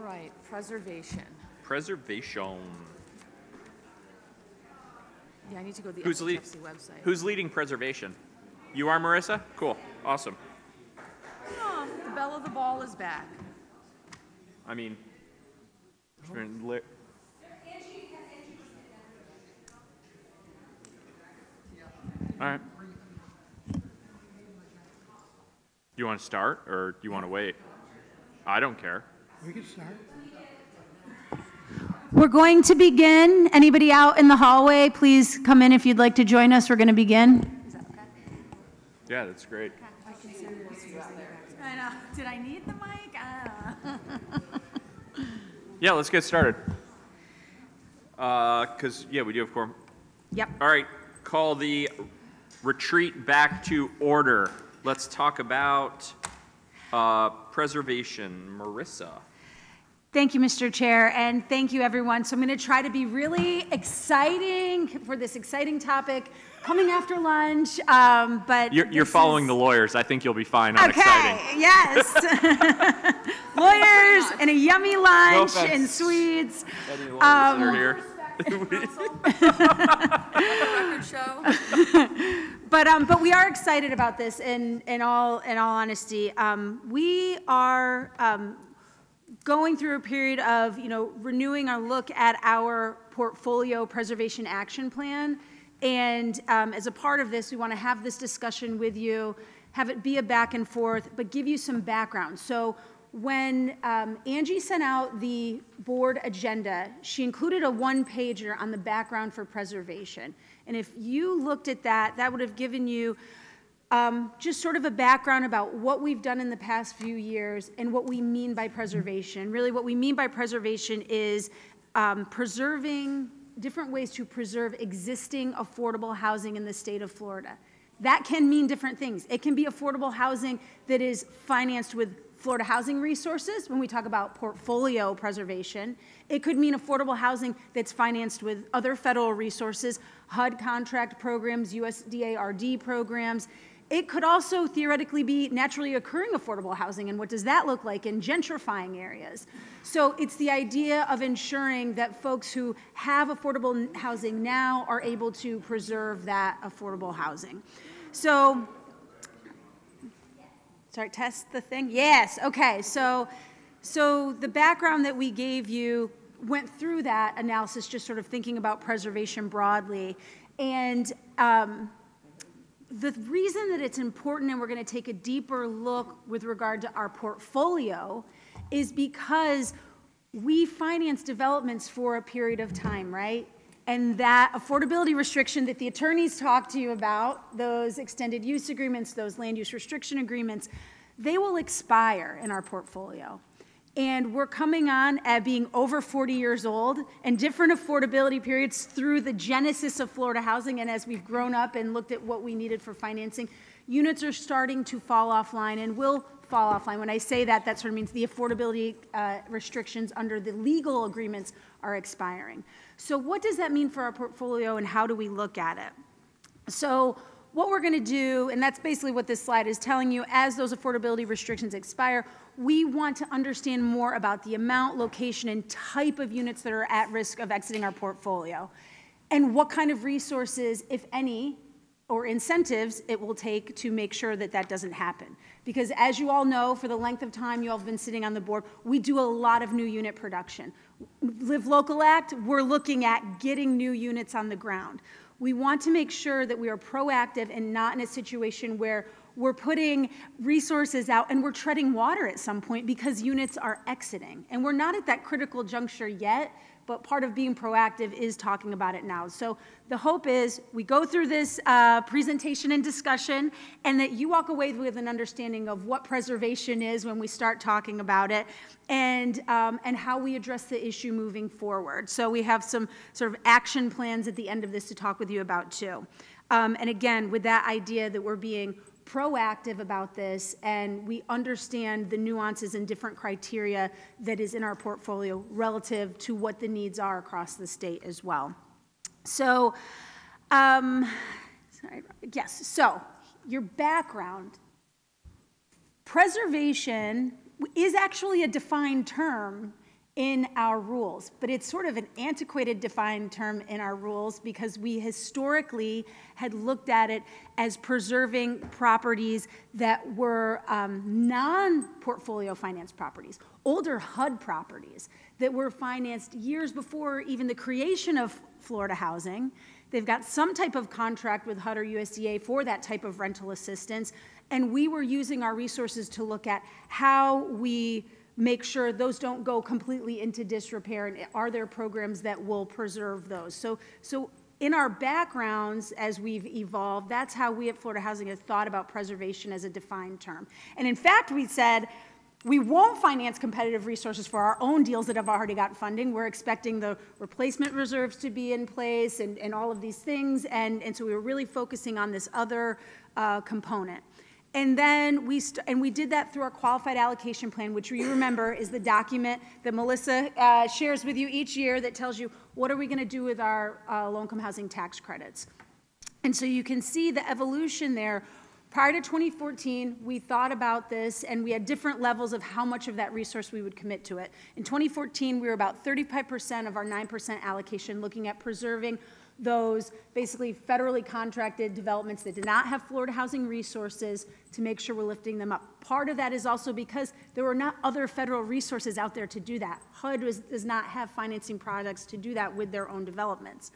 All right, preservation. Preservation. Yeah, I need to go to the Who's FHFC website. Who's leading preservation? You are, Marissa? Cool. Awesome. Oh, the belle of the ball is back. I mean, all right. Do you want to start or do you want to wait? I don't care. We can start. We're going to begin. Anybody out in the hallway, please come in if you'd like to join us. We're going to begin. Is that okay? Yeah, that's great. I can send this to you out there. I know. Did I need the mic? Yeah, let's get started. Because, yeah, we do have quorum. Yep. All right, call the retreat back to order. Let's talk about preservation. Marissa. Thank you, Mr. Chair, and thank you, everyone. So I'm going to try to be really exciting for this exciting topic coming after lunch, but You're following the lawyers. I think you'll be fine on exciting. Okay, yes. Lawyers and a yummy lunch No and sweets. Any lawyers that are here? Record show. But we are excited about this. In all honesty, we are going through a period of renewing our look at our portfolio preservation action plan, and as a part of this, we want to have this discussion with you, have it be a back and forth, but give you some background. So when Angie sent out the board agenda, she included a one-pager on the background for preservation. And if you looked at that, that would have given you just sort of a background about what we've done in the past few years and what we mean by preservation. Really, what we mean by preservation is preserving different ways to preserve existing affordable housing in the state of Florida. That can mean different things. It can be affordable housing that is financed with Florida Housing Resources when we talk about portfolio preservation. It could mean affordable housing that's financed with other federal resources, HUD contract programs, USDA RD programs. It could also theoretically be naturally occurring affordable housing, and what does that look like in gentrifying areas? So it's the idea of ensuring that folks who have affordable housing now are able to preserve that affordable housing. So, sorry, test the thing? Yes, okay, so the background that we gave you went through that analysis, just sort of thinking about preservation broadly. And the reason that it's important, and we're going to take a deeper look with regard to our portfolio, is because we finance developments for a period of time, right? And that affordability restriction that the attorneys talked to you about, those extended use agreements, those land use restriction agreements, they will expire in our portfolio. And we're coming on at being over 40 years old and different affordability periods through the genesis of Florida housing. And as we've grown up and looked at what we needed for financing, units are starting to fall offline and will fall offline. When I say that, that sort of means the affordability restrictions under the legal agreements are expiring. So what does that mean for our portfolio and how do we look at it? So what we're going to do, and that's basically what this slide is telling you, as those affordability restrictions expire, we want to understand more about the amount, location, and type of units that are at risk of exiting our portfolio, and what kind of resources, if any, or incentives it will take to make sure that that doesn't happen. Because as you all know, for the length of time you all have been sitting on the board, we do a lot of new unit production. Live Local Act, we're looking at getting new units on the ground. We want to make sure that we are proactive and not in a situation where we're putting resources out and we're treading water at some point because units are exiting. And we're not at that critical juncture yet, but part of being proactive is talking about it now. So the hope is we go through this presentation and discussion, and that you walk away with an understanding of what preservation is when we start talking about it, and how we address the issue moving forward. So we have some sort of action plans at the end of this to talk with you about too. And again, with that idea that we're being proactive about this and we understand the nuances and different criteria that is in our portfolio relative to what the needs are across the state as well. So, yes, so your background. Preservation is actually a defined term in our rules, but it's sort of an antiquated defined term in our rules because we historically had looked at it as preserving properties that were non-portfolio finance properties, older HUD properties that were financed years before even the creation of Florida Housing. They've got some type of contract with HUD or USDA for that type of rental assistance, and we were using our resources to look at how we make sure those don't go completely into disrepair, and are there programs that will preserve those? So in our backgrounds, as we've evolved, that's how we at Florida Housing have thought about preservation as a defined term. And in fact, we said, we won't finance competitive resources for our own deals that have already got funding. We're expecting the replacement reserves to be in place and all of these things, and so we were really focusing on this other component. And then we did that through our qualified allocation plan, which you remember is the document that Melissa shares with you each year that tells you what are we going to do with our low-income housing tax credits. And so you can see the evolution there. Prior to 2014, we thought about this, and we had different levels of how much of that resource we would commit to it. In 2014, we were about 35% of our 9% allocation looking at preserving those basically federally contracted developments that did not have Florida Housing resources to make sure we're lifting them up. Part of that is also because there were not other federal resources out there to do that. HUD does not have financing products to do that with their own developments.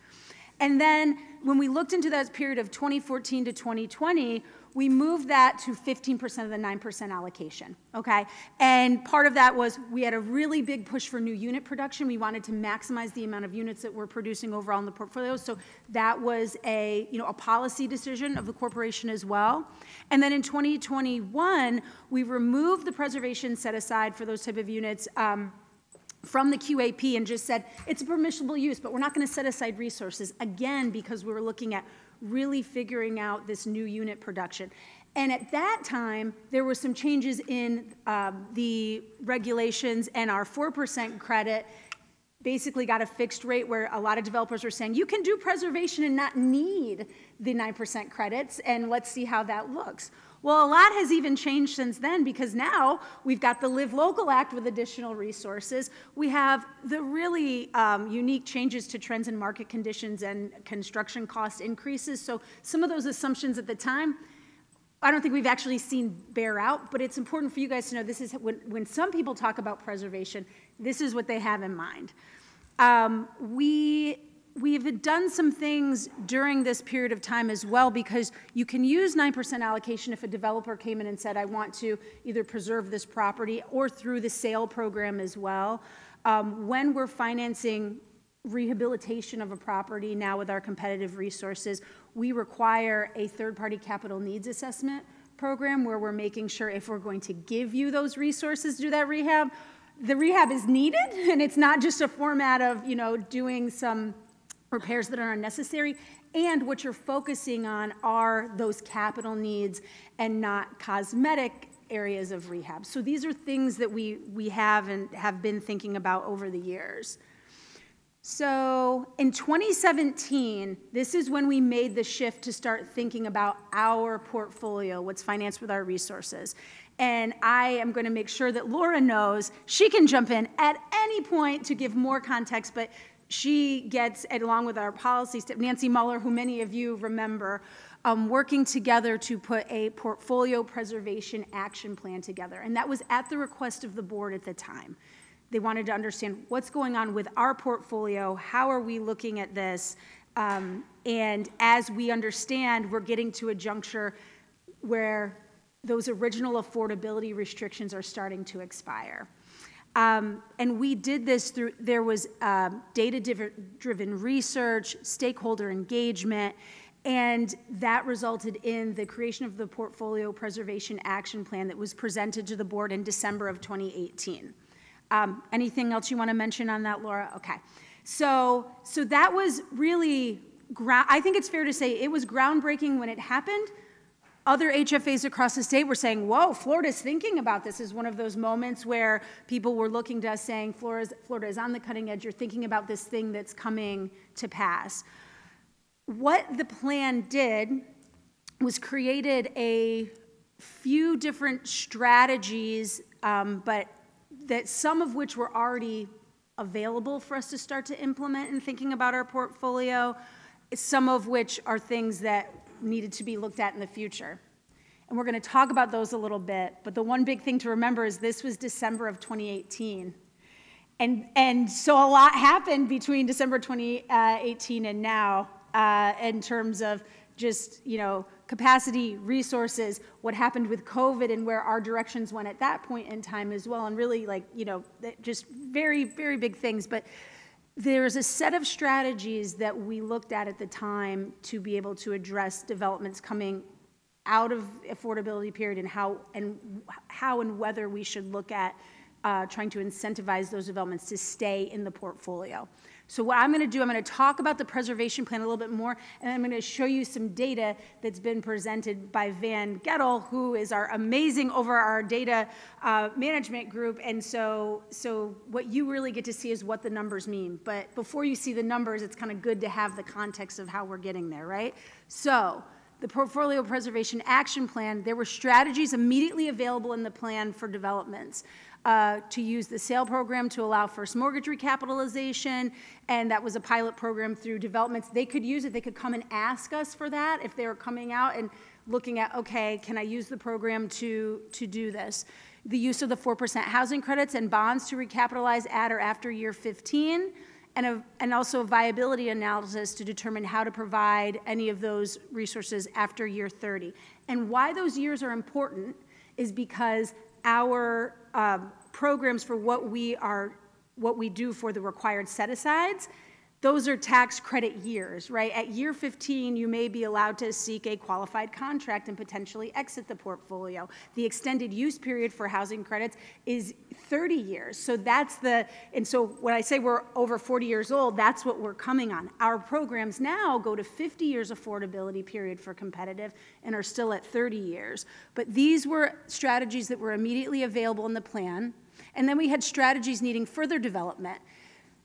And then when we looked into that period of 2014 to 2020, we moved that to 15% of the 9% allocation, okay? And part of that was we had a really big push for new unit production. We wanted to maximize the amount of units that we're producing overall in the portfolio, so that was a policy decision of the corporation as well. And then in 2021, we removed the preservation set aside for those type of units from the QAP and just said, it's a permissible use, but we're not going to set aside resources, again, because we were looking at really figuring out this new unit production. And at that time, there were some changes in the regulations, and our 4% credit basically got a fixed rate where a lot of developers were saying, you can do preservation and not need the 9% credits, and let's see how that looks. Well, a lot has even changed since then, because now we've got the Live Local Act with additional resources. We have the really unique changes to trends in market conditions and construction cost increases. So some of those assumptions at the time, I don't think we've actually seen bear out, but it's important for you guys to know this is when some people talk about preservation, this is what they have in mind. We've done some things during this period of time as well, because you can use 9% allocation if a developer came in and said, I want to either preserve this property, or through the sale program as well. When we're financing rehabilitation of a property now with our competitive resources, we require a third-party capital needs assessment program where we're making sure if we're going to give you those resources to do that rehab, the rehab is needed, and it's not just a format of, doing some repairs that are unnecessary, and what you're focusing on are those capital needs and not cosmetic areas of rehab. So these are things that we have and have been thinking about over the years. So in 2017, this is when we made the shift to start thinking about our portfolio, what's financed with our resources. And I am going to make sure that Laura knows she can jump in at any point to give more context, but she gets, along with our policy staff, Nancy Muller, who many of you remember, working together to put a portfolio preservation action plan together. And that was at the request of the board at the time. They wanted to understand what's going on with our portfolio, how are we looking at this, and as we understand, we're getting to a juncture where those original affordability restrictions are starting to expire. And we did this through, there was data-driven research, stakeholder engagement, and that resulted in the creation of the Portfolio Preservation Action Plan that was presented to the board in December of 2018. Anything else you want to mention on that, Laura? Okay. So that was really, I think it's fair to say it was groundbreaking when it happened. Other HFAs across the state were saying, whoa, Florida's thinking about this. Is one of those moments where people were looking to us saying, Florida is on the cutting edge. You're thinking about this thing that's coming to pass. What the plan did was created a few different strategies, but that some of which were already available for us to start to implement in thinking about our portfolio, some of which are things that needed to be looked at in the future. And we're going to talk about those a little bit, but the one big thing to remember is this was December of 2018. And so a lot happened between December 2018 and now in terms of just, you know, capacity, resources, what happened with COVID and where our directions went at that point in time as well. And really, like, you know, just very, very big things. But there's a set of strategies that we looked at the time to be able to address developments coming out of affordability period and how and whether we should look at trying to incentivize those developments to stay in the portfolio. So what I'm going to do, I'm going to talk about the preservation plan a little bit more, and I'm going to show you some data that's been presented by Van Gettel, who is our amazing over our data management group. And so what you really get to see is what the numbers mean. But before you see the numbers, it's kind of good to have the context of how we're getting there, right? So the Portfolio Preservation Action Plan, there were strategies immediately available in the plan for developments. To use the SALE program to allow first mortgage recapitalization, and that was a pilot program through developments. They could use it. They could come and ask us for that if they were coming out and looking at, okay, can I use the program to do this? The use of the 4% housing credits and bonds to recapitalize at or after year 15, and also a viability analysis to determine how to provide any of those resources after year 30. And why those years are important is because our programs for what we do for the required set-asides, those are tax credit years, right? At year 15, you may be allowed to seek a qualified contract and potentially exit the portfolio. The extended use period for housing credits is 30 years. So and so when I say we're over 40 years old, that's what we're coming on. Our programs now go to 50 years affordability period for competitive and are still at 30 years. But these were strategies that were immediately available in the plan. And then we had strategies needing further development,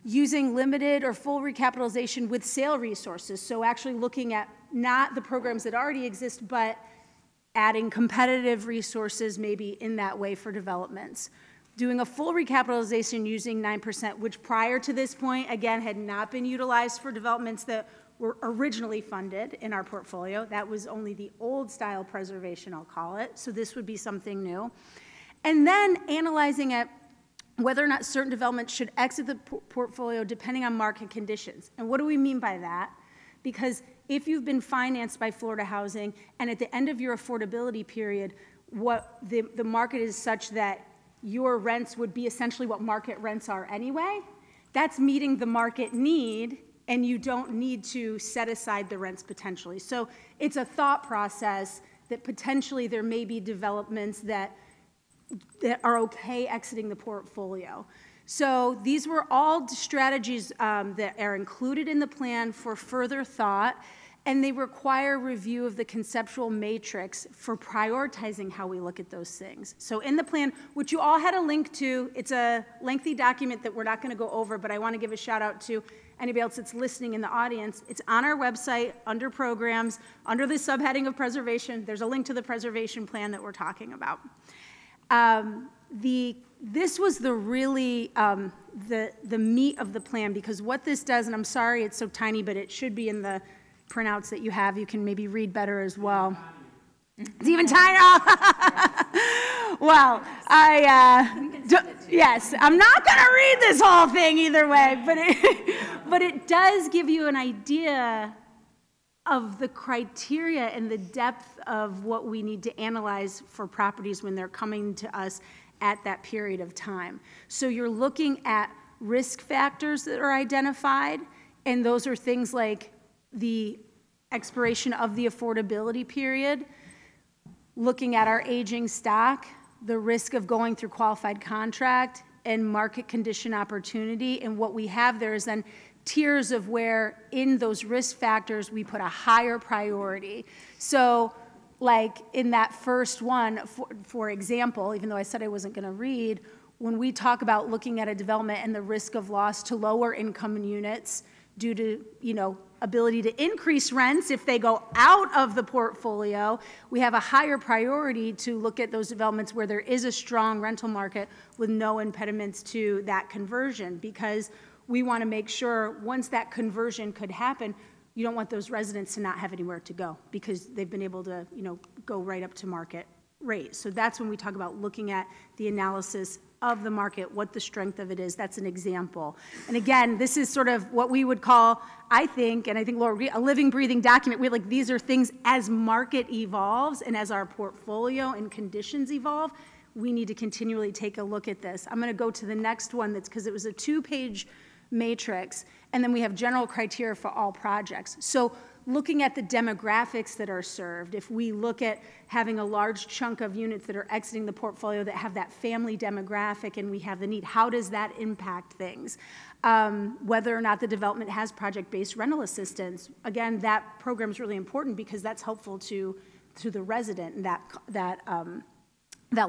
using limited or full recapitalization with sale resources. So actually looking at not the programs that already exist, but adding competitive resources maybe in that way for developments. Doing a full recapitalization using 9%, which prior to this point, again, had not been utilized for developments that were originally funded in our portfolio. That was only the old style preservation, I'll call it. So this would be something new. And then analyzing it, whether or not certain developments should exit the portfolio depending on market conditions. And what do we mean by that? Because if you've been financed by Florida Housing and at the end of your affordability period, what the market is such that your rents would be essentially what market rents are anyway, that's meeting the market need, and you don't need to set aside the rents potentially. So it's a thought process that potentially there may be developments that are okay exiting the portfolio. So these were all strategies that are included in the plan for further thought, and they require review of the conceptual matrix for prioritizing how we look at those things. So in the plan, which you all had a link to, it's a lengthy document that we're not going to go over, but I want to give a shout out to anybody else that's listening in the audience. It's on our website under programs, under the subheading of preservation. There's a link to the preservation plan that we're talking about. This was the really, the meat of the plan, because what this does, and I'm sorry it's so tiny, but it should be in the printouts that you have. You can maybe read better as well. It's even tinier. Well, yes, I'm not going to read this whole thing either way, but it does give you an idea of the criteria and the depth of what we need to analyze for properties when they're coming to us at that period of time. So you're looking at risk factors that are identified, and those are things like the expiration of the affordability period, looking at our aging stock, the risk of going through qualified contract, and market condition opportunity. And what we have there is then tiers of where in those risk factors we put a higher priority. So like in that first one, for example, even though I said I wasn't going to read, when we talk about looking at a development and the risk of loss to lower income units due to, ability to increase rents if they go out of the portfolio, we have a higher priority to look at those developments where there is a strong rental market with no impediments to that conversion, because we want to make sure once that conversion could happen, you don't want those residents to not have anywhere to go because they've been able to, go right up to market rate. So that's when we talk about looking at the analysis of the market, what the strength of it is. That's an example. And again, this is sort of what we would call, I think Laura, a living, breathing document. We're like, these are things as market evolves and as our portfolio and conditions evolve, we need to continually take a look at this. I'm going to go to the next one because it was a 2-page matrix, and then we have general criteria for all projects. So looking at the demographics that are served, if we look at having a large chunk of units that are exiting the portfolio that have that family demographic and we have the need, how does that impact things? Whether or not the development has project-based rental assistance, again, that program is really important because that's helpful to the resident and that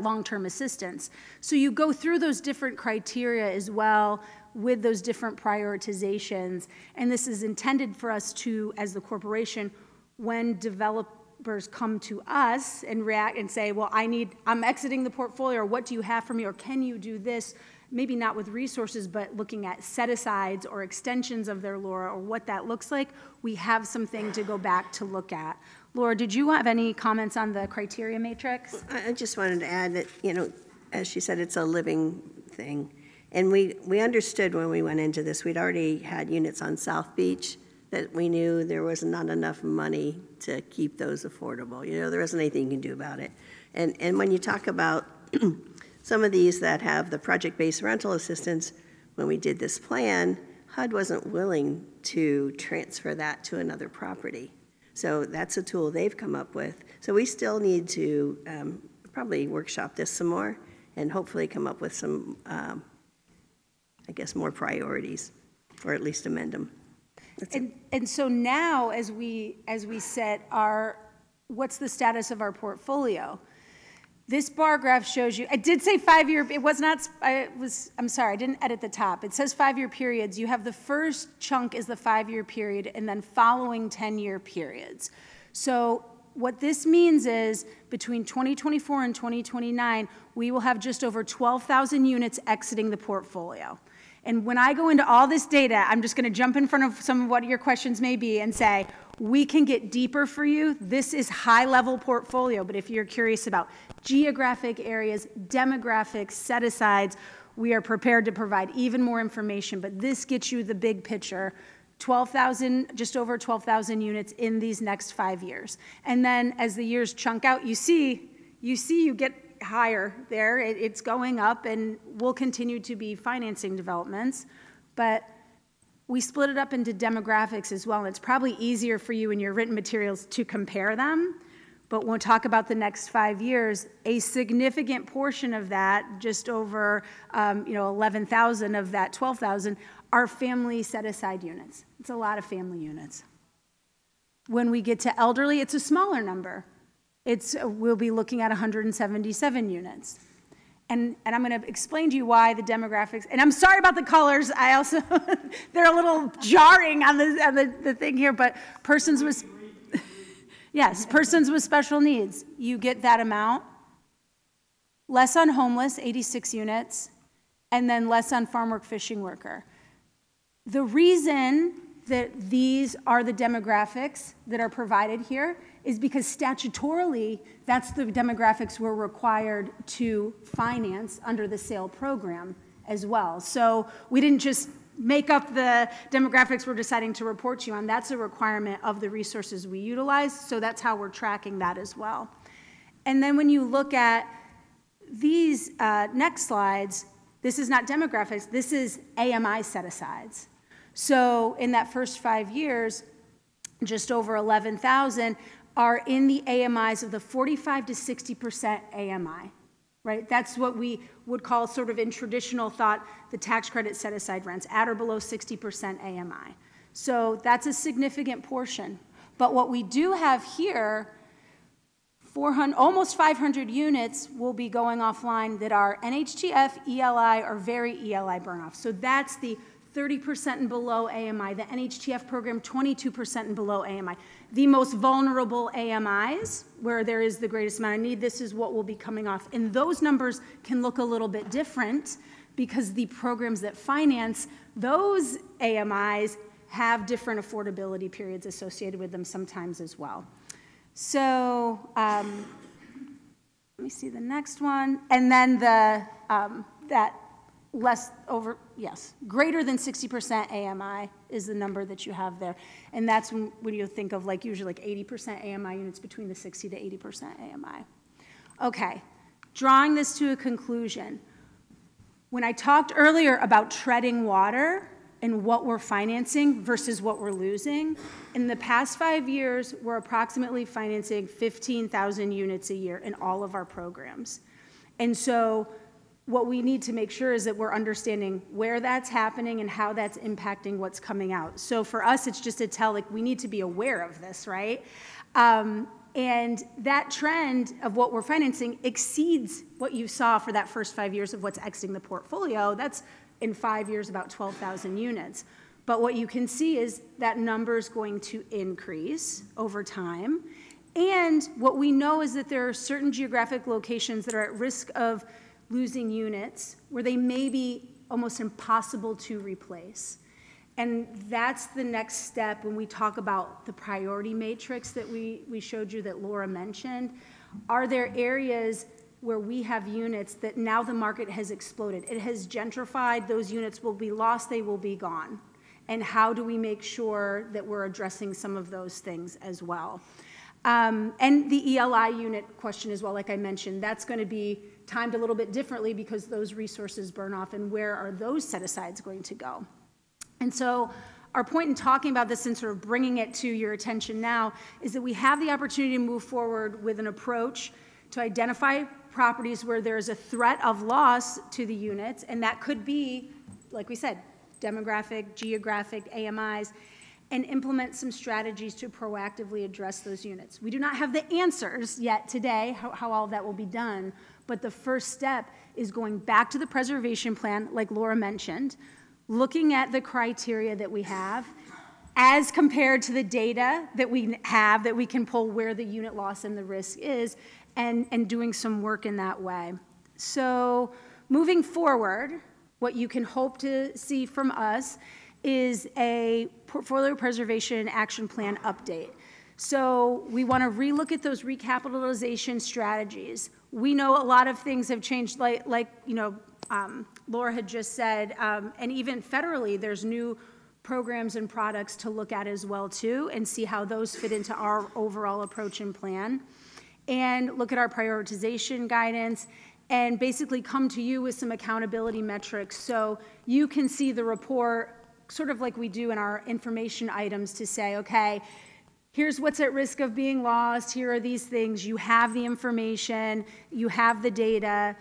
long-term assistance. So you go through those different criteria as well with those different prioritizations, and this is intended for us to, as the corporation, when developers come to us and react and say, well, I'm exiting the portfolio, or what do you have for me, or can you do this, maybe not with resources, but looking at set-asides or extensions of their LoRa or what that looks like, we have something to go back to look at. Laura, did you have any comments on the criteria matrix? I just wanted to add that, as she said, it's a living thing. And we understood when we went into this, we'd already had units on South Beach that we knew there was not enough money to keep those affordable. There wasn't anything you can do about it. And when you talk about some of these that have the project-based rental assistance, when we did this plan, HUD wasn't willing to transfer that to another property. So that's a tool they've come up with. So we still need to probably workshop this some more and hopefully come up with some more priorities, or at least amend them. And so now, as we set what's the status of our portfolio? This bar graph shows you, I did say 5-year, I'm sorry, I didn't edit the top. It says 5-year periods. You have the first chunk is the 5-year period, and then following 10-year periods. So what this means is between 2024 and 2029, we will have just over 12,000 units exiting the portfolio. And when I go into all this data, I'm just going to jump in front of some of what your questions may be and say, we can get deeper for you. This is high-level portfolio, but if you're curious about geographic areas, demographics, set-asides, we are prepared to provide even more information, but this gets you the big picture. 12,000, just over 12,000 units in these next 5 years. And then as the years chunk out, you get higher there. It's going up, and we'll continue to be financing developments, but we split it up into demographics as well, and it's probably easier for you in your written materials to compare them. But when we talk about the next 5 years, a significant portion of that, just over 11,000 of that 12,000, are family set-aside units. It's a lot of family units. When we get to elderly, it's a smaller number. We'll be looking at 177 units. And I'm going to explain to you why the demographics, and I'm sorry about the colors. I also, they're a little jarring on the thing here, but persons with special needs, you get that amount. Less on homeless, 86 units, and then less on farm work, fishing worker. The reason that these are the demographics that are provided here is because statutorily, that's the demographics we're required to finance under the SAIL program as well. So we didn't just make up the demographics we're deciding to report to you on. That's a requirement of the resources we utilize, so that's how we're tracking that as well. And then when you look at these next slides, this is not demographics, this is AMI set-asides. So in that first 5 years, just over 11,000 are in the AMIs of the 45 to 60% AMI, right? That's what we would call sort of in traditional thought, the tax credit set-aside rents, at or below 60% AMI. So that's a significant portion. But what we do have here, almost 500 units will be going offline that are NHTF, ELI, or very ELI burn-off. So that's the 30% and below AMI. The NHTF program, 22% and below AMI. The most vulnerable AMIs, where there is the greatest amount of need, this is what will be coming off. And those numbers can look a little bit different because the programs that finance those AMIs have different affordability periods associated with them sometimes as well. So let me see the next one. And then the, that greater than 60% AMI is the number that you have there. And that's when you think of like usually like 80% AMI units between the 60 to 80% AMI. Okay, drawing this to a conclusion. When I talked earlier about treading water and what we're financing versus what we're losing, in the past 5 years, we're approximately financing 15,000 units a year in all of our programs. And so what we need to make sure is that we're understanding where that's happening and how that's impacting what's coming out. So for us, it's just to tell, like, we need to be aware of this, right? And that trend of what we're financing exceeds what you saw for that first 5 years of what's exiting the portfolio. That's in 5 years about 12,000 units. But what you can see is that number is going to increase over time. And what we know is that there are certain geographic locations that are at risk of losing units where they may be almost impossible to replace. And that's the next step when we talk about the priority matrix that we showed you that Laura mentioned. Are there areas where we have units that now the market has exploded? It has gentrified, those units will be lost, they will be gone. And how do we make sure that we're addressing some of those things as well? And the ELI unit question as well, like I mentioned, that's going to be timed a little bit differently because those resources burn off, and where are those set-asides going to go? And so our point in talking about this and sort of bringing it to your attention now is that we have the opportunity to move forward with an approach to identify properties where there is a threat of loss to the units, and that could be, like we said, demographic, geographic, AMIs, and implement some strategies to proactively address those units. We do not have the answers yet today, how all of that will be done, but the first step is going back to the preservation plan, like Laura mentioned, looking at the criteria that we have as compared to the data that we have that we can pull where the unit loss and the risk is, and doing some work in that way. So moving forward, what you can hope to see from us is a portfolio preservation action plan update. So we want to relook at those recapitalization strategies. We know a lot of things have changed, like you know, Laura had just said, and even federally, there's new programs and products to look at as well too, and see how those fit into our overall approach and plan, and look at our prioritization guidance, and basically come to you with some accountability metrics so you can see the report sort of like we do in our information items to say, okay, here's what's at risk of being lost, here are these things, you have the information, you have the data.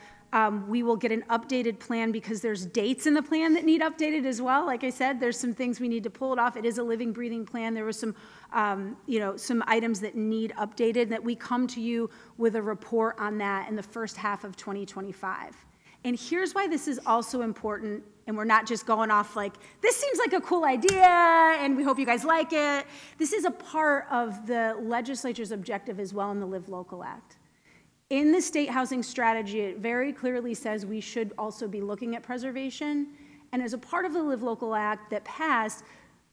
We will get an updated plan because there's dates in the plan that need updated as well. Like I said, there's some things we need to pull it off. It is a living, breathing plan. There was some, some items that need updated that we come to you with a report on that in the first half of 2025. And here's why this is also important, and we're not just going off like, this seems like a cool idea, and we hope you guys like it. This is a part of the legislature's objective as well in the Live Local Act. In the state housing strategy, it very clearly says we should also be looking at preservation. And as a part of the Live Local Act that passed,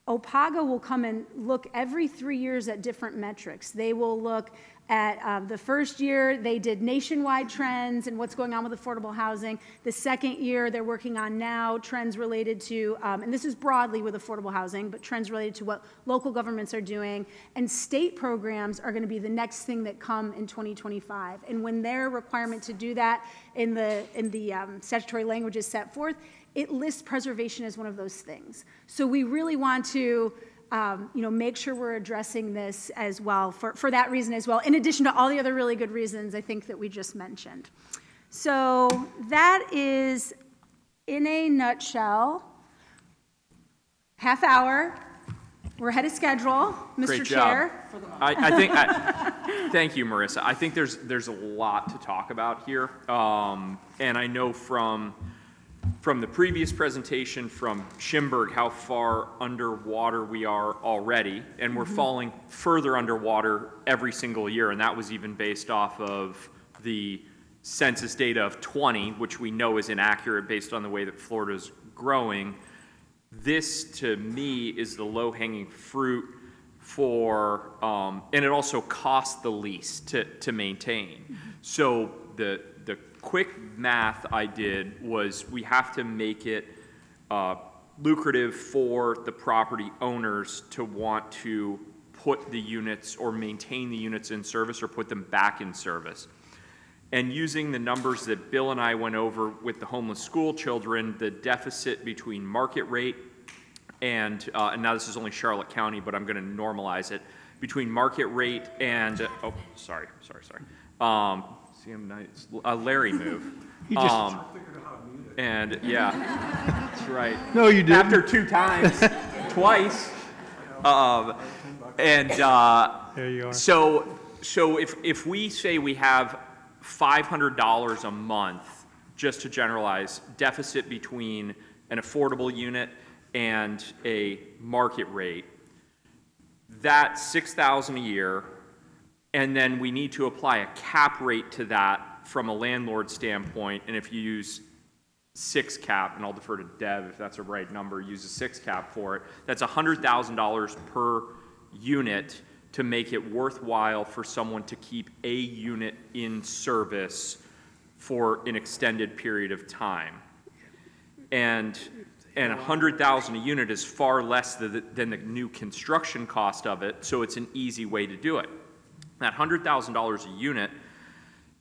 OPAGA will come and look every 3 years at different metrics. They will look at the first year, they did nationwide trends and what's going on with affordable housing. The second year, they're working on now trends related to, and this is broadly with affordable housing, but trends related to what local governments are doing. And state programs are going to be the next thing that come in 2025. And when their requirement to do that in the statutory language is set forth, it lists preservation as one of those things. So we really want to make sure we're addressing this as well for that reason as well, in addition to all the other really good reasons I think that we just mentioned. So that is, in a nutshell, half hour. We're ahead of schedule, Mr. Great Chair. job. Thank you, Marissa. I think there's a lot to talk about here, and I know from from the previous presentation from Schimberg how far underwater we are already, and we're falling further underwater every single year, and that was even based off of the census data of 20, which we know is inaccurate based on the way that Florida's growing. This, to me, is the low-hanging fruit for, and it also costs the least to maintain. So the quick math I did was we have to make it lucrative for the property owners to want to put the units or maintain the units in service or put them back in service. And using the numbers that Bill and I went over with the homeless school children, the deficit between market rate and now this is only Charlotte County, but I'm going to normalize it, between market rate and, oh, sorry. See, I'm nice. Larry move. And yeah, that's right. No, you didn't. After 2 times, twice. And There you are. so if we say we have $500 a month, just to generalize, deficit between an affordable unit and a market rate, that's $6,000 a year, and then we need to apply a cap rate to that from a landlord standpoint, and if you use 6 cap, and I'll defer to Deb if that's a right number, use a 6 cap for it, that's $100,000 per unit to make it worthwhile for someone to keep a unit in service for an extended period of time. And $100,000 a unit is far less than the new construction cost of it, so it's an easy way to do it. That $100,000 a unit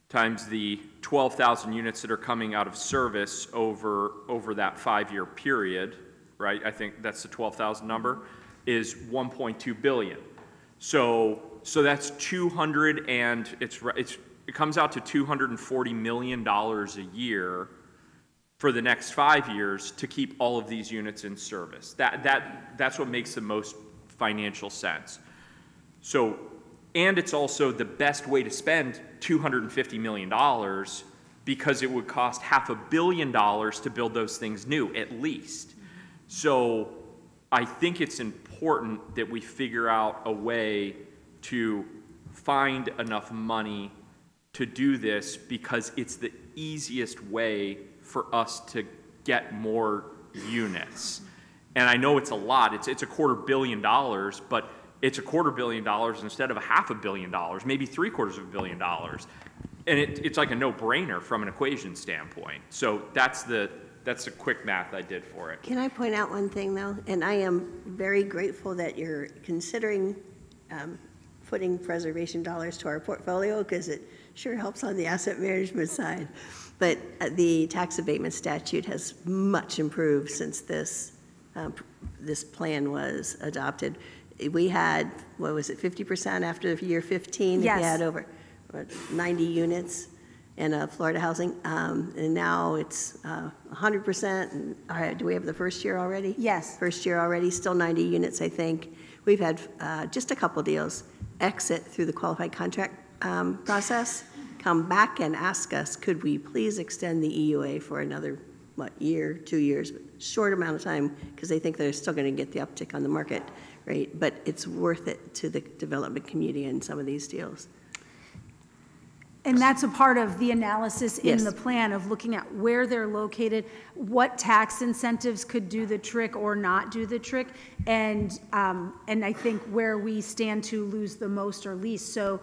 times the 12,000 units that are coming out of service over that 5-year period, right? I think that's the 12,000 number, is $1.2 billion. So that's 200, and it comes out to $240 million a year for the next 5 years to keep all of these units in service. That's what makes the most financial sense. So, and it's also the best way to spend $250 million because it would cost $500 million to build those things new, at least. So I think it's important that we figure out a way to find enough money to do this because it's the easiest way for us to get more units. And I know it's a lot, it's $250 million, but it's $250 million instead of $500 million, maybe $750 million. And it's like a no-brainer from an equation standpoint. So that's the quick math I did for it. Can I point out one thing, though? And I am very grateful that you're considering putting preservation dollars to our portfolio, because it sure helps on the asset management side. But the tax abatement statute has much improved since this plan was adopted. We had, what was it, 50% after year 15? Yes. If you had over 90 units in Florida housing, and now it's 100%. And, do we have the first year already? Yes. First year already, still 90 units, I think. We've had just a couple deals exit through the qualified contract process, come back and ask us, could we please extend the EUA for another, year, 2 years, but short amount of time, because they think they're still going to get the uptick on the market rate, but it's worth it to the development community in some of these deals. And that's a part of the analysis in Yes. the plan of looking at where they're located, what tax incentives could do the trick or not do the trick, and I think where we stand to lose the most or least. So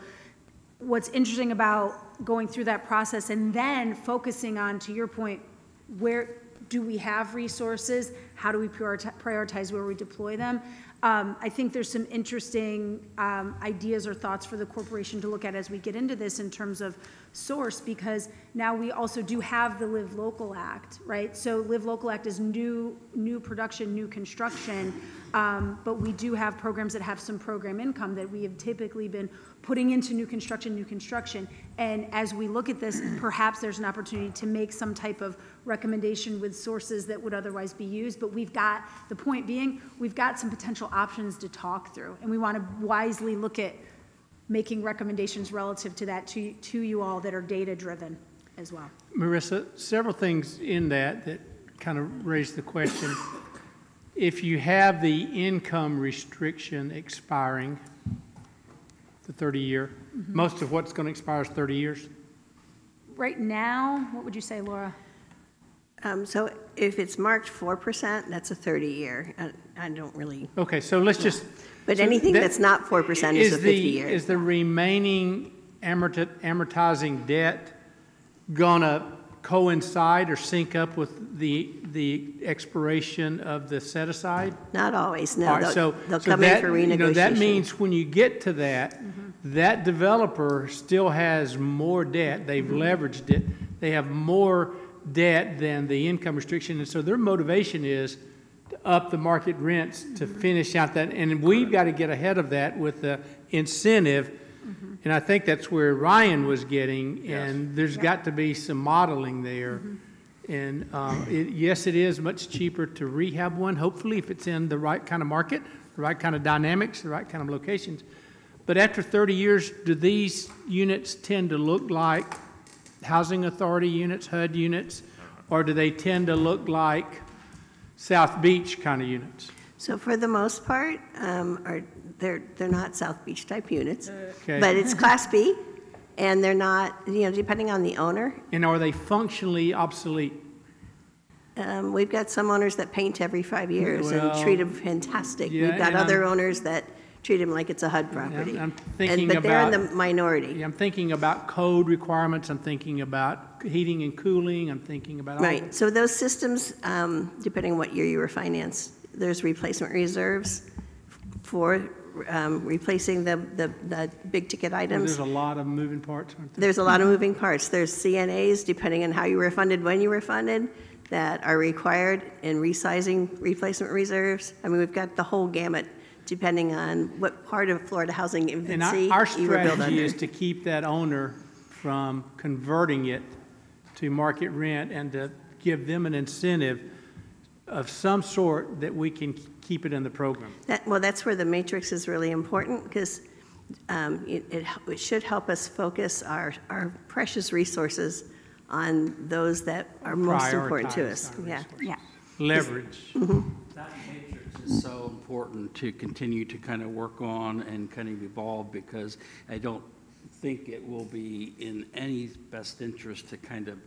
what's interesting about going through that process and then focusing on, to your point, where do we have resources? How do we prioritize where we deploy them? I think there's some interesting ideas or thoughts for the corporation to look at as we get into this in terms of source, because now we also do have the Live Local Act, right? So Live Local Act is new production, new construction, but we do have programs that have some program income that we have typically been putting into new construction. And as we look at this, perhaps there's an opportunity to make some type of recommendation with sources that would otherwise be used, but the point being, we've got some potential options to talk through, and we want to wisely look at making recommendations relative to that to you all that are data-driven as well. Marissa, several things in that kind of raise the question. If you have the income restriction expiring, the 30-year, most of what's going to expire is 30 years? Right now, what would you say, Laura? So if it's marked 4%, that's a 30-year. I don't really, Okay, so let's just. but so anything that- that's not 4% is a 50-year. Is the remaining amortizing debt gonna coincide or sync up with the expiration of the set-aside? Not always, All no. right, They'll come in for renegotiation. That means when you get to that, that developer still has more debt, they've leveraged it, they have more debt than the income restriction, and so their motivation is to up the market rents to finish out that, and we've got to get ahead of that with the incentive, and I think that's where Ryan was getting, and there's got to be some modeling there. And yes, it is much cheaper to rehab one, hopefully, if it's in the right kind of market, the right kind of dynamics, the right kind of locations. But after 30 years, do these units tend to look like housing authority units, HUD units, or do they tend to look like South Beach kind of units? So for the most part, they're not South Beach type units, Okay. but it's Class B, and they're not, depending on the owner. And are they functionally obsolete? We've got some owners that paint every 5 years and Well, treat them fantastic. yeah, We've got and other owners that treat them like it's a HUD property. I'm thinking But they're in about- the minority. I'm thinking about code requirements, I'm thinking about heating and cooling, I'm thinking about all Right, that. so those systems, depending on what year you were financed, there's replacement reserves for replacing the big-ticket items. There's a lot of moving parts, aren't there? There's a lot of moving parts. There's CNAs, depending on how you were funded, when you were funded, that are required in resizing replacement reserves. I mean, we've got the whole gamut, depending on what part of Florida housing And infancy our you were built strategy under. is to keep that owner from converting it to market rent and to give them an incentive of some sort that we can keep it in the program. Well, that's where the matrix is really important, because it should help us focus our precious resources on those that are most important to us. Prioritize our Yeah. resources. Yeah. Leverage. That matrix is so important to continue to kind of work on and kind of evolve, because I don't think it will be in any best interest to kind of,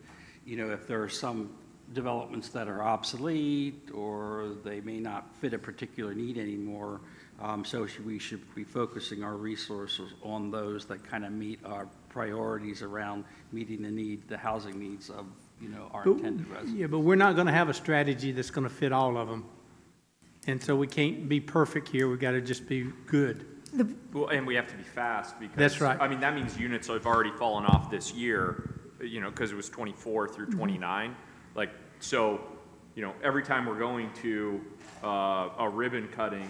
if there are some developments that are obsolete or they may not fit a particular need anymore, we should be focusing our resources on those that kind of meet our priorities around meeting the housing needs of, our intended residents. Yeah, but we're not going to have a strategy that's going to fit all of them. And so we can't be perfect here, we've got to just be good. Well, and we have to be fast because. That's right. I mean, that means units have already fallen off this year, because it was 24 through 29. Like, so, every time we're going to a ribbon cutting,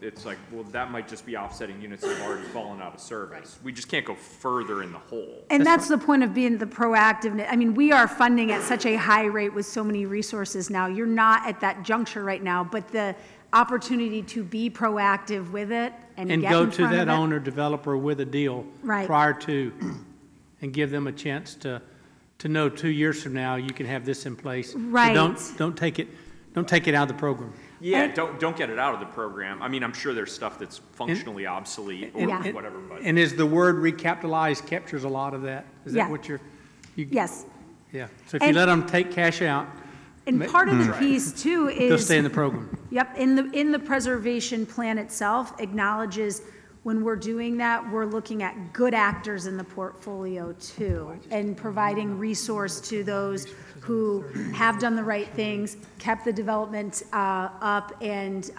it's like, well, that might just be offsetting units that have already fallen out of service. We just can't go further in the hole. And that's the point of being the proactiveness. I mean, we are funding at such a high rate with so many resources now. You're not at that juncture right now, but the opportunity to be proactive with it and And get go in to front of that it. owner, developer with a deal. Right. Prior to, and give them a chance to know 2 years from now, you can have this in place. So Right. Don't take it out of the program. Yeah, And- don't get it out of the program. I mean, I'm sure there's stuff that's functionally obsolete or Yeah. whatever, but. And is the word recapitalize captures a lot of that? Is Yeah. that what you? Yes. Yeah, so if you And- let them take cash out, And part of the piece too they'll is. stay in the program. Yep, in the preservation plan itself acknowledges when we're doing that, we're looking at good actors in the portfolio too, and providing resource to those who have done the right things, kept the development up, and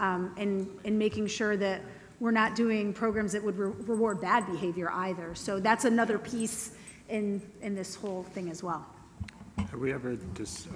making sure that we're not doing programs that would reward bad behavior either. So that's another piece in this whole thing as well. Have we ever just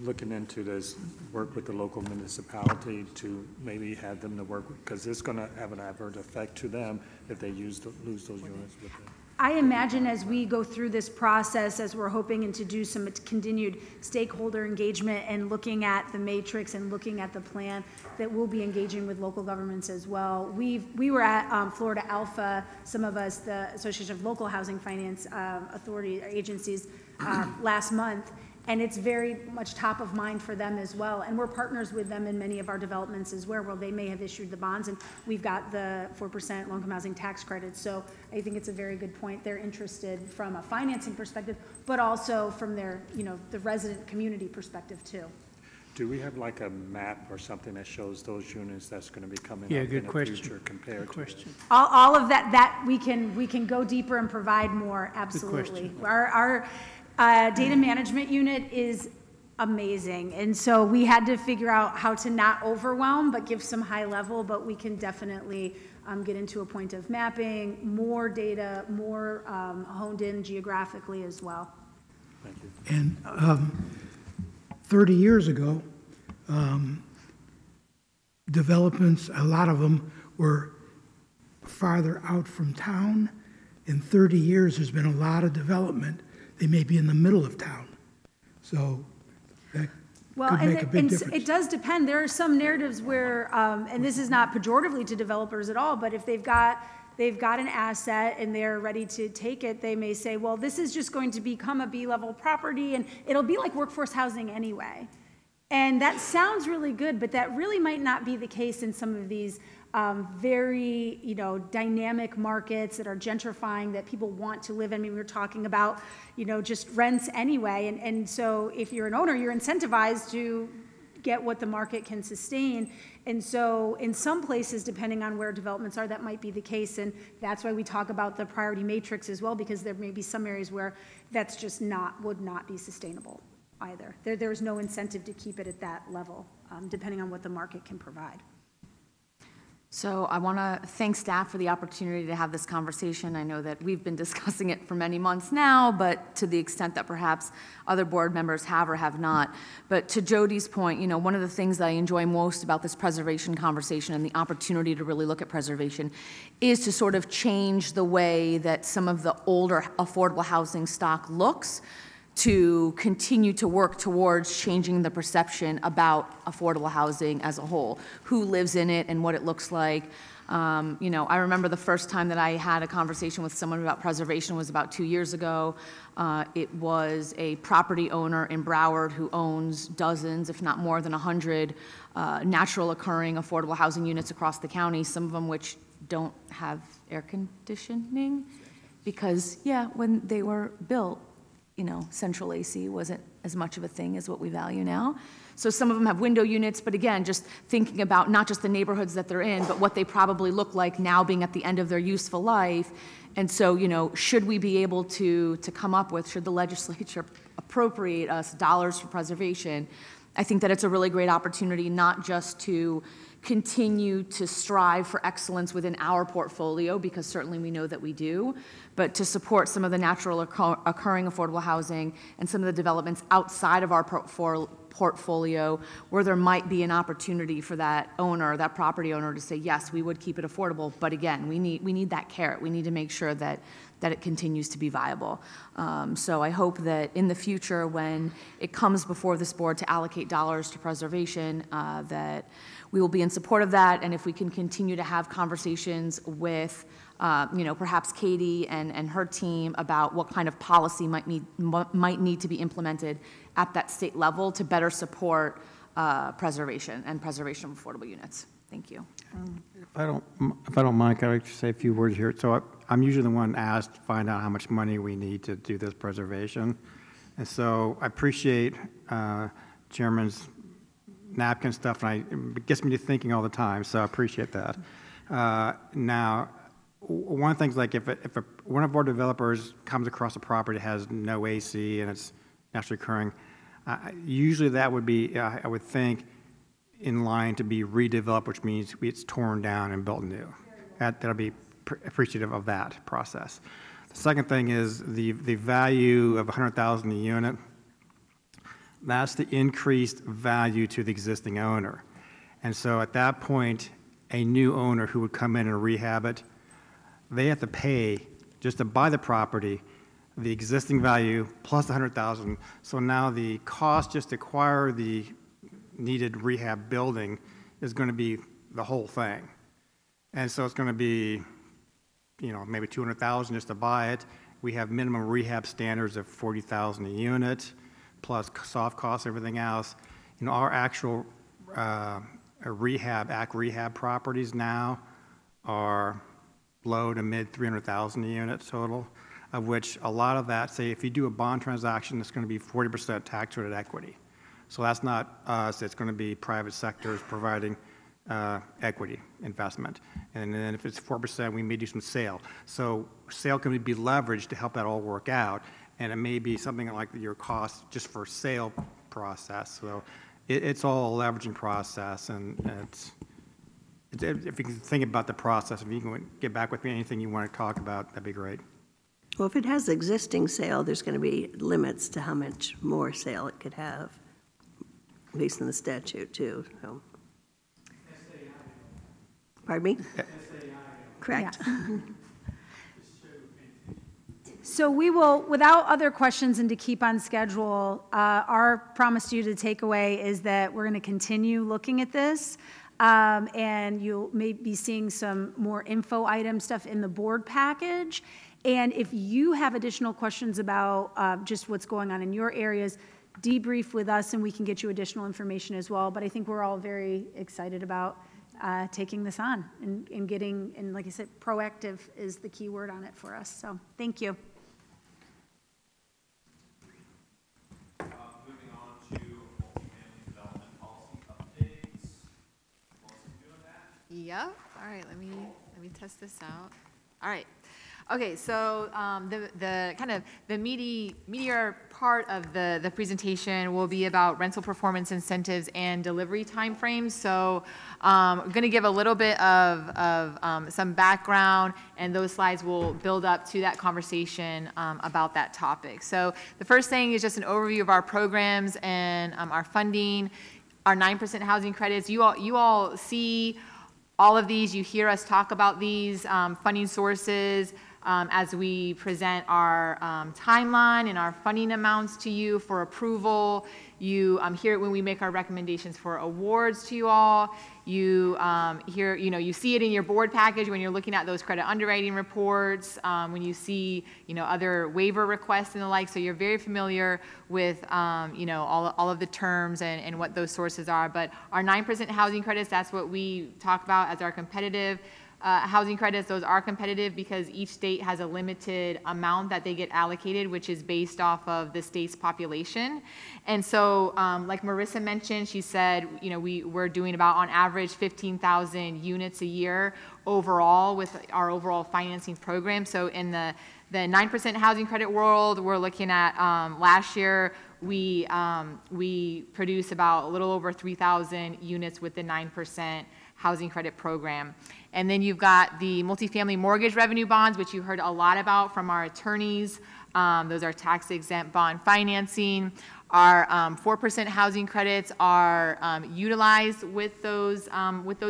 looking into this, work with the local municipality to maybe have them to work, because it's going to have an adverse effect to them if they lose those units with it? I imagine as we go through this process, as we're hoping to do some continued stakeholder engagement and looking at the matrix and looking at the plan, that we'll be engaging with local governments as well. We were at Florida Alpha, some of us, the Association of Local Housing Finance Authority Agencies, last month, And it's very much top of mind for them as well. And we're partners with them in many of our developments as well, where they may have issued the bonds, and we've got the 4% low-income housing tax credit. So I think it's a very good point. They're interested from a financing perspective, but also from their, the resident community perspective too. Do we have like a map or something that shows those units that's going to be coming Yeah, up good in the question. future compared Good to question. this? All of that we can go deeper and provide more, absolutely. question. Our data management unit is amazing, and so we had to figure out how to not overwhelm, but give some high level, but we can definitely get into a point of mapping, more data, more honed in geographically as well. Thank you. And 30 years ago, developments, a lot of them were farther out from town. In 30 years, there's been a lot of development. They may be in the middle of town. So that could make a big difference. It does depend. There are some narratives where, and this is not pejoratively to developers at all, but if they've got an asset and they're ready to take it, they may say, well, this is just going to become a B-level property and it'll be like workforce housing anyway. And that sounds really good, but that really might not be the case in some of these very, dynamic markets that are gentrifying, that people want to live in. I mean, we were talking about, just rents anyway. And so if you're an owner, you're incentivized to get what the market can sustain. And so in some places, depending on where developments are, that might be the case. And that's why we talk about the priority matrix as well, because there may be some areas where that's just would not be sustainable either. There's no incentive to keep it at that level, depending on what the market can provide. So I want to thank staff for the opportunity to have this conversation. I know that we've been discussing it for many months now, but to the extent that perhaps other board members have or have not. But to Jody's point, one of the things that I enjoy most about this preservation conversation and the opportunity to really look at preservation is to sort of change the way that some of the older affordable housing stock looks, to continue to work towards changing the perception about affordable housing as a whole, who lives in it and what it looks like. I remember the first time that I had a conversation with someone about preservation was about 2 years ago. It was a property owner in Broward who owns dozens, if not more than 100, natural occurring affordable housing units across the county, some of them which don't have air conditioning, because, when they were built, central AC wasn't as much of a thing as what we value now. So some of them have window units, but again, just thinking about not just the neighborhoods that they're in, but what they probably look like now being at the end of their useful life. And so, should we be able to come up with, should the legislature appropriate us dollars for preservation, I think that it's a really great opportunity not just to continue to strive for excellence within our portfolio, because certainly we know that we do, but to support some of the natural occurring affordable housing and some of the developments outside of our portfolio where there might be an opportunity for that owner, that property owner, to say, yes, we would keep it affordable, but again, we need that carrot. We need to make sure that it continues to be viable. So I hope that in the future, when it comes before this board to allocate dollars to preservation, that we will be in support of that, and if we can continue to have conversations with perhaps Katie and her team about what kind of policy might need to be implemented at that state level to better support preservation and preservation of affordable units. Thank you. If I don't mind, can I just say a few words here? So I'm usually the one asked to find out how much money we need to do this preservation. And so I appreciate Chairman's napkin stuff, and it gets me to thinking all the time, so I appreciate that. Now, one of the things, like if one of our developers comes across a property that has no AC and it's naturally occurring, usually that would be, I would think, in line to be redeveloped, which means it's torn down and built new. That'll be appreciative of that process. The second thing is the value of $100,000 a unit. That's the increased value to the existing owner. And so at that point, a new owner who would come in and rehab it, they have to pay just to buy the property, the existing value plus $100,000. So now the cost just to acquire the needed rehab building is going to be the whole thing. And so it's going to be, maybe $200,000 just to buy it. We have minimum rehab standards of $40,000 a unit. plus soft costs, everything else, you know, our actual rehab properties now are low to mid 300,000 units total, of which a lot of that, say if you do a bond transaction, it's going to be 40% tax rated equity. So that's not us, it's going to be private sectors providing equity investment. And then if it's 4%, we may do some sale. So sale can be leveraged to help that all work out. And it may be something like your cost just for sale process. So it's all a leveraging process. And if you can think about the process, if you can get back with me, anything you want to talk about, that'd be great. Well, if it has existing sale, there's going to be limits to how much more sale it could have, at least in the statute too. So. Pardon me? Correct. Yeah. So we will, without other questions and to keep on schedule, our promise to you to take away is that we're going to continue looking at this. And you'll maybe be seeing some more info item stuff in the board package. And if you have additional questions about just what's going on in your areas, debrief with us and we can get you additional information as well. But I think we're all very excited about taking this on and getting, and like I said, proactive is the key word on it for us. So thank you. Moving on to multifamily development policy updates. Melissa's doing that? Yep. All right, let me test this out. All right. Okay, so the kind of the meatier part of the presentation will be about rental performance incentives and delivery timeframes. So I'm going to give a little bit of some background, and those slides will build up to that conversation about that topic. So the first thing is just an overview of our programs and our funding, our 9% housing credits. You all see all of these. You hear us talk about these funding sources as we present our timeline and our funding amounts to you for approval. You hear it when we make our recommendations for awards to you all. You hear, you see it in your board package when you're looking at those credit underwriting reports, when you see, other waiver requests and the like. So you're very familiar with, all of the terms and what those sources are. But our 9% housing credits, that's what we talk about as our competitive housing credits. Those are competitive because each state has a limited amount that they get allocated, which is based off of the state's population. And so, like Marissa mentioned, she said, we're doing about on average 15,000 units a year overall with our overall financing program. So in the 9% housing credit world, we're looking at last year, we produced about a little over 3,000 units with the 9% housing credit program. And then you've got the multifamily mortgage revenue bonds, which you heard a lot about from our attorneys. Those are tax-exempt bond financing. Our 4% housing credits are utilized with those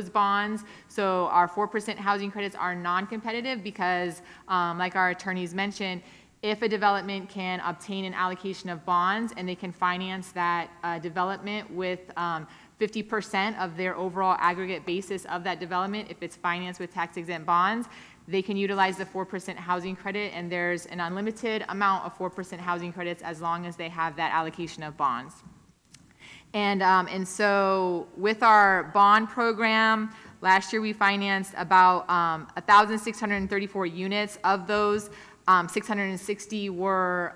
bonds. So our 4% housing credits are non-competitive because, like our attorneys mentioned, if a development can obtain an allocation of bonds and they can finance that development with 50% of their overall aggregate basis of that development, if it's financed with tax-exempt bonds, they can utilize the 4% housing credit, and there's an unlimited amount of 4% housing credits as long as they have that allocation of bonds. And so with our bond program, last year we financed about 1,634 units. Of those, 660 were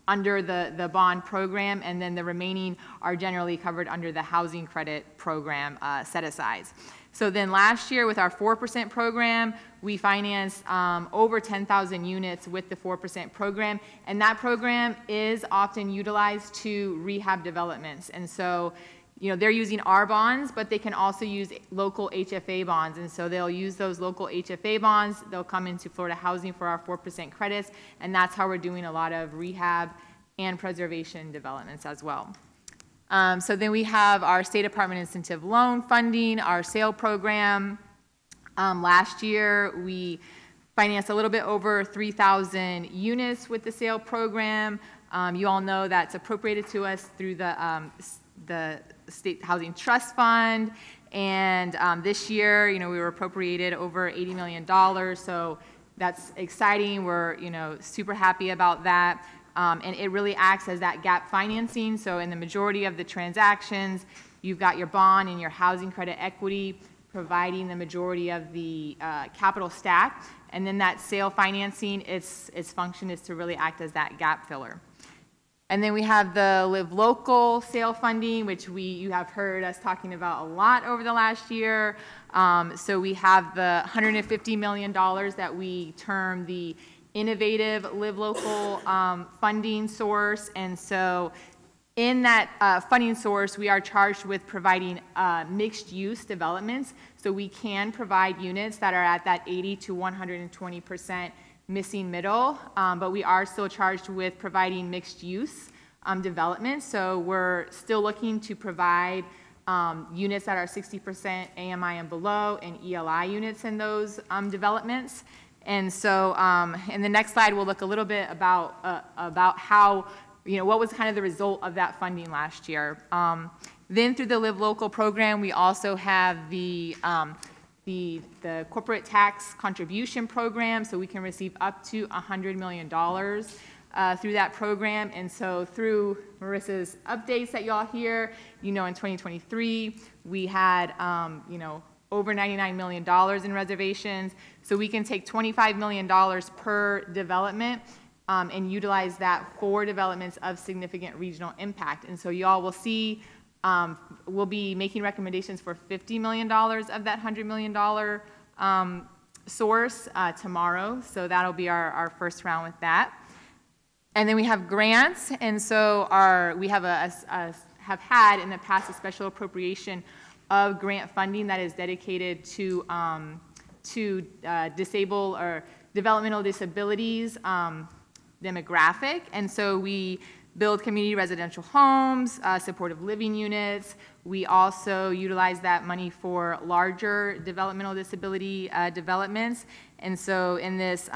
under the bond program, and then the remaining are generally covered under the housing credit program set-asides. So then last year with our 4% program, we financed over 10,000 units with the 4% program, and that program is often utilized to rehab developments. And so, they're using our bonds, but they can also use local HFA bonds. And so they'll use those local HFA bonds. They'll come into Florida Housing for our 4% credits. And that's how we're doing a lot of rehab and preservation developments as well. So then we have our State Department incentive loan funding, our sale program. Last year, we financed a little bit over 3,000 units with the sale program. You all know that's appropriated to us through the State Housing Trust Fund, and this year, we were appropriated over $80 million, so that's exciting. We're, super happy about that. and it really acts as that gap financing. So in the majority of the transactions, you've got your bond and your housing credit equity providing the majority of the capital stack, and then that sale financing, its function is to really act as that gap filler. And then we have the Live Local sale funding, which you have heard us talking about a lot over the last year. So we have the $150 million that we term the innovative Live Local funding source. And so in that funding source, we are charged with providing mixed-use developments. So we can provide units that are at that 80 to 120% missing middle, but we are still charged with providing mixed-use development. So we're still looking to provide units that are 60% AMI and below, and ELI units in those developments. And so in the next slide, we'll look a little bit about how, what was kind of the result of that funding last year. Then through the Live Local program, we also have the corporate tax contribution program, so we can receive up to $100 million through that program. And so through Marissa's updates that y'all hear, in 2023, we had, over $99 million in reservations. So we can take $25 million per development and utilize that for developments of significant regional impact. And so y'all will see, we'll be making recommendations for $50 million of that $100 million source tomorrow. So that'll be our first round with that. And then we have grants. And so we have have had in the past a special appropriation of grant funding that is dedicated to disabled or developmental disabilities demographic. And so we build community residential homes, supportive living units. We also utilize that money for larger developmental disability developments. And so in this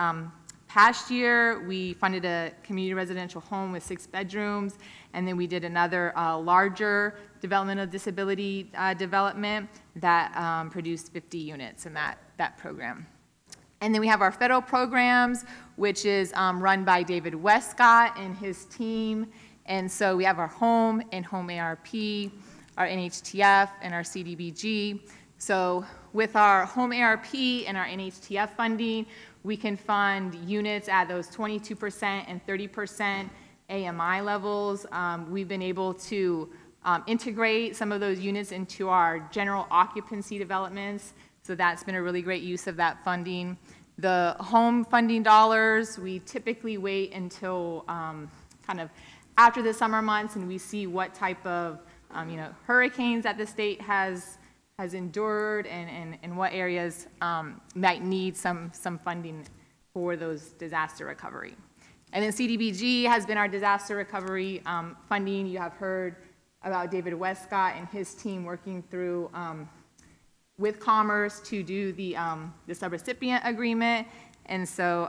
past year, we funded a community residential home with 6 bedrooms, and then we did another larger developmental disability development that produced 50 units in that program. And then we have our federal programs, which is run by David Westcott and his team. And so we have our home and home ARP, our NHTF, and our CDBG. So with our home ARP and our NHTF funding, we can fund units at those 22% and 30% AMI levels. We've been able to integrate some of those units into our general occupancy developments. So that's been a really great use of that funding. The home funding dollars, we typically wait until kind of after the summer months, and we see what type of hurricanes that the state has endured and what areas might need some funding for those disaster recovery. And then CDBG has been our disaster recovery funding. You have heard about David Westcott and his team working through with Commerce to do the subrecipient agreement. And so,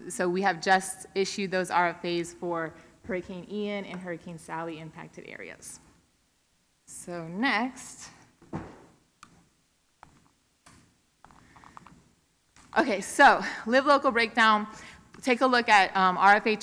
so we have just issued those RFAs for Hurricane Ian and Hurricane Sally impacted areas. So next. Okay, so Live Local breakdown. Take a look at RFA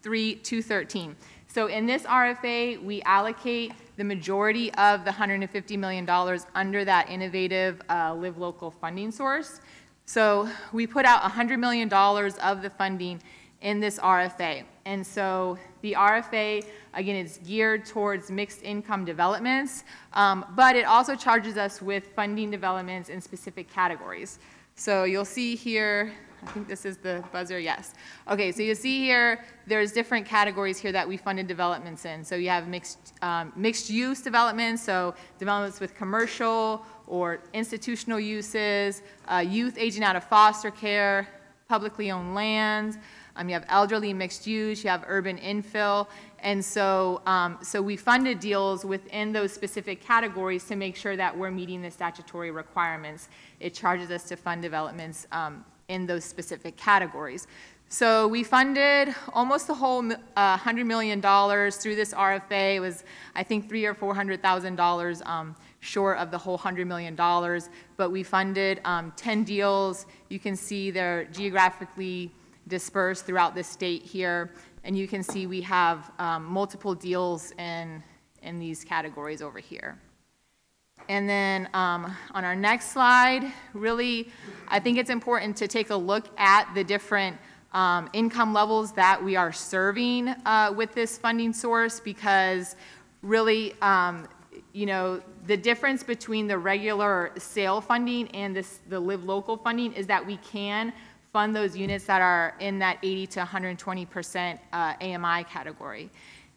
2023-213. So in this RFA, we allocate the majority of the $150 million under that innovative Live Local funding source. So we put out $100 million of the funding in this RFA. And so the RFA, again, is geared towards mixed income developments, but it also charges us with funding developments in specific categories. So you'll see here, I think this is the buzzer, yes. Okay, so you'll see here, there's different categories here that we funded developments in. So you have mixed use developments, so developments with commercial or institutional uses, youth aging out of foster care, publicly owned lands, you have elderly mixed use, you have urban infill, and so, so we funded deals within those specific categories to make sure that we're meeting the statutory requirements. It charges us to fund developments in those specific categories. So we funded almost the whole $100 million through this RFA. It was, I think, $300,000 or $400,000 short of the whole $100 million, but we funded 10 deals. You can see they're geographically dispersed throughout the state here. And you can see we have multiple deals in these categories over here. And then on our next slide, really, I think it's important to take a look at the different income levels that we are serving with this funding source, because really, you know, the difference between the regular sale funding and the Live Local funding is that we can fund those units that are in that 80 to 120% AMI category.